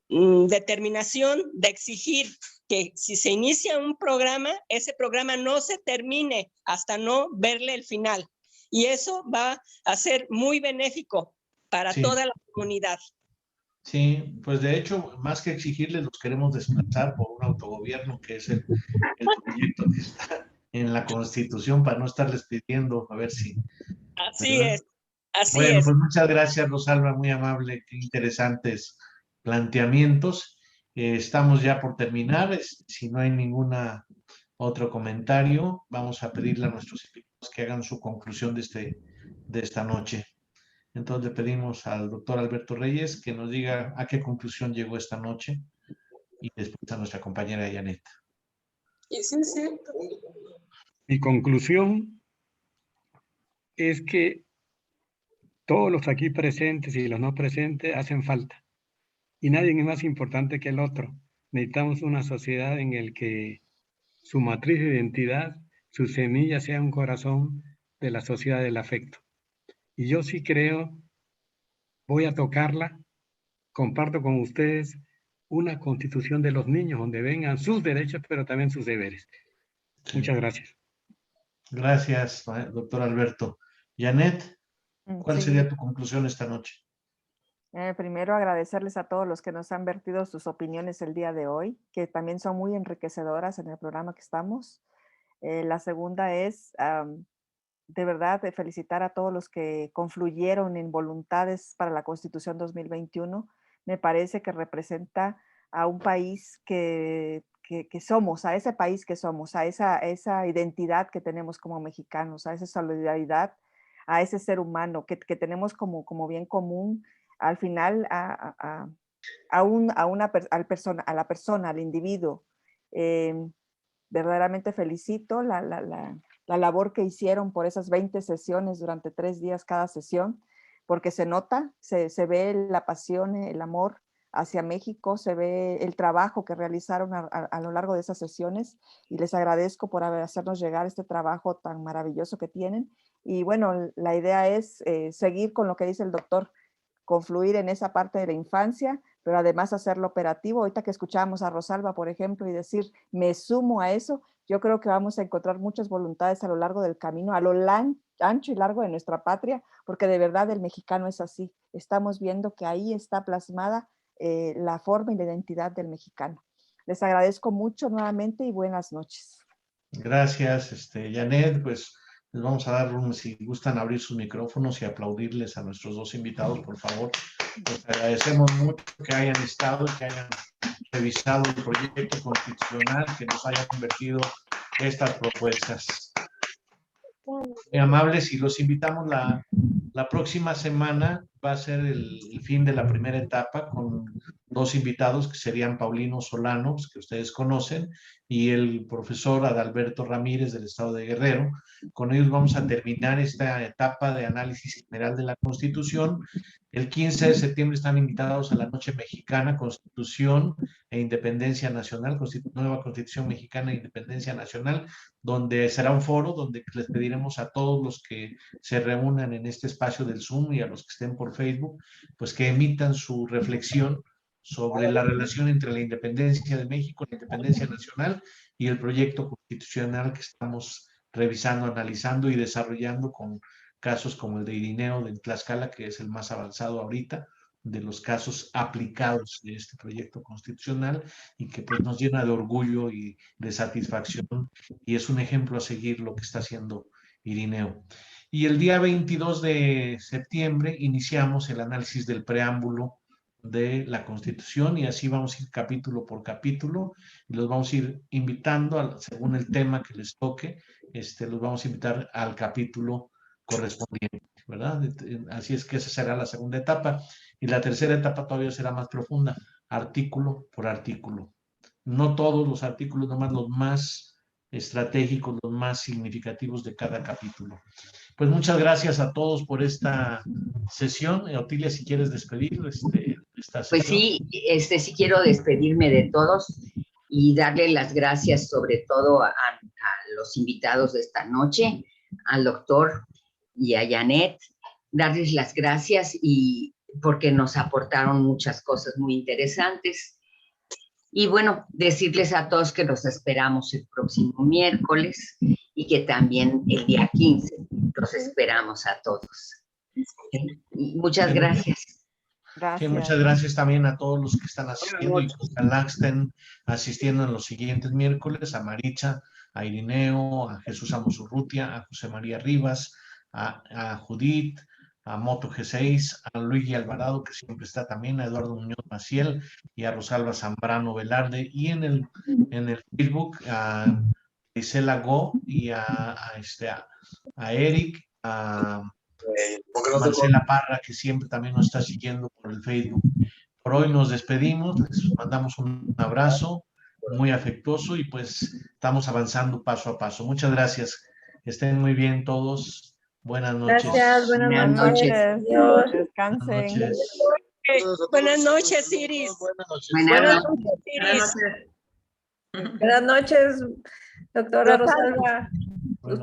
determinación de exigir que si se inicia un programa, ese programa no se termine hasta no verle el final. Y eso va a ser muy benéfico para toda la comunidad. Sí, pues de hecho, más que exigirles, los queremos desplazar por un autogobierno, que es el proyecto que está en la Constitución, para no estarles pidiendo, a ver si... Así es, así bueno, es. pues muchas gracias, Rosalba, muy amable, qué interesantes planteamientos. Estamos ya por terminar, si no hay ninguna otro comentario, vamos a pedirle a nuestros invitados que hagan su conclusión de esta noche. Entonces le pedimos al doctor Alberto Reyes que nos diga a qué conclusión llegó esta noche y después a nuestra compañera Janet. Y sí, es cierto. Mi conclusión es que todos los aquí presentes y los no presentes hacen falta. Y nadie es más importante que el otro. Necesitamos una sociedad en la que su matriz de identidad, su semilla sea un corazón de la sociedad del afecto. Y yo sí creo, voy a tocarla, comparto con ustedes una constitución de los niños donde vengan sus derechos, pero también sus deberes. Sí. Muchas gracias. Gracias, doctor Alberto. Janet, ¿cuál Sí. sería tu conclusión esta noche? Primero agradecerles a todos los que nos han vertido sus opiniones el día de hoy, que también son muy enriquecedoras en el programa que estamos. La segunda es, de verdad, de felicitar a todos los que confluyeron en voluntades para la Constitución 2021. Me parece que representa a un país que somos, a ese país que somos, a esa identidad que tenemos como mexicanos, a esa solidaridad, a ese ser humano que tenemos como bien común, al final a la persona, al individuo. Verdaderamente felicito la labor que hicieron por esas 20 sesiones durante 3 días cada sesión, porque se nota, se ve la pasión, el amor hacia México, se ve el trabajo que realizaron a lo largo de esas sesiones, y les agradezco por hacernos llegar este trabajo tan maravilloso que tienen. Y bueno, la idea es seguir con lo que dice el doctor, confluir en esa parte de la infancia, pero además hacerlo operativo. Ahorita que escuchábamos a Rosalba, por ejemplo, y decir, me sumo a eso, yo creo que vamos a encontrar muchas voluntades a lo largo del camino, a lo ancho y largo de nuestra patria, porque de verdad el mexicano es así. Estamos viendo que ahí está plasmada la forma y la identidad del mexicano. Les agradezco mucho nuevamente y buenas noches. Gracias, Janet. Pues les vamos a dar si gustan abrir sus micrófonos y aplaudirles a nuestros dos invitados, por favor. Les agradecemos mucho que hayan estado y que hayan revisado el proyecto constitucional, que nos hayan convertido estas propuestas. Muy amables, y los invitamos la próxima semana. Va a ser el fin de la primera etapa con 2 invitados que serían Paulino Solano, que ustedes conocen, y el profesor Adalberto Ramírez del estado de Guerrero. Con ellos vamos a terminar esta etapa de análisis general de la Constitución. El 15 de septiembre están invitados a la Noche Mexicana, Constitución e Independencia Nacional, Nueva Constitución Mexicana e Independencia Nacional, donde será un foro donde les pediremos a todos los que se reúnan en este espacio del Zoom y a los que estén por Facebook, pues que emitan su reflexión sobre la relación entre la independencia de México, la independencia nacional y el proyecto constitucional que estamos revisando, analizando y desarrollando, con casos como el de Irineo de Tlaxcala, que es el más avanzado ahorita de los casos aplicados de este proyecto constitucional, y que pues nos llena de orgullo y de satisfacción, y es un ejemplo a seguir lo que está haciendo Irineo. Y el día 22 de septiembre iniciamos el análisis del preámbulo de la Constitución, y así vamos a ir capítulo por capítulo, y los vamos a ir invitando, según el tema que les toque, los vamos a invitar al capítulo correspondiente, ¿verdad? Así es que esa será la segunda etapa, y la tercera etapa todavía será más profunda, artículo por artículo. No todos los artículos, nomás los más estratégicos, los más significativos de cada capítulo. Pues muchas gracias a todos por esta sesión. Otilia, si quieres despedir esta sesión. Pues sí, sí quiero despedirme de todos y darle las gracias sobre todo a los invitados de esta noche, al doctor y a Janet, darles las gracias y porque nos aportaron muchas cosas muy interesantes. Y bueno, decirles a todos que los esperamos el próximo miércoles y que también el día 15 los esperamos a todos. Y muchas gracias. Sí, muchas gracias también a todos los que están asistiendo y ojalá estén asistiendo en los siguientes miércoles: a Maritza, a Irineo, a Jesús Amosurrutia, a José María Rivas, a Judith, a Moto G6, a Luigi Alvarado, que siempre está también, a Eduardo Muñoz Maciel y a Rosalba Zambrano Velarde, y en el Facebook a Isela Go y a Eric, a Marcela Parra, que siempre también nos está siguiendo por el Facebook. Por hoy nos despedimos, les mandamos un abrazo muy afectuoso y pues estamos avanzando paso a paso. Muchas gracias. Que estén muy bien todos. Buenas noches. Gracias, buenas noches. Adiós. Descansen. Buenas noches. Buenas noches, Iris. Buenas Buenas noches, Iris. Buenas noches, doctora Rosalba. Gusto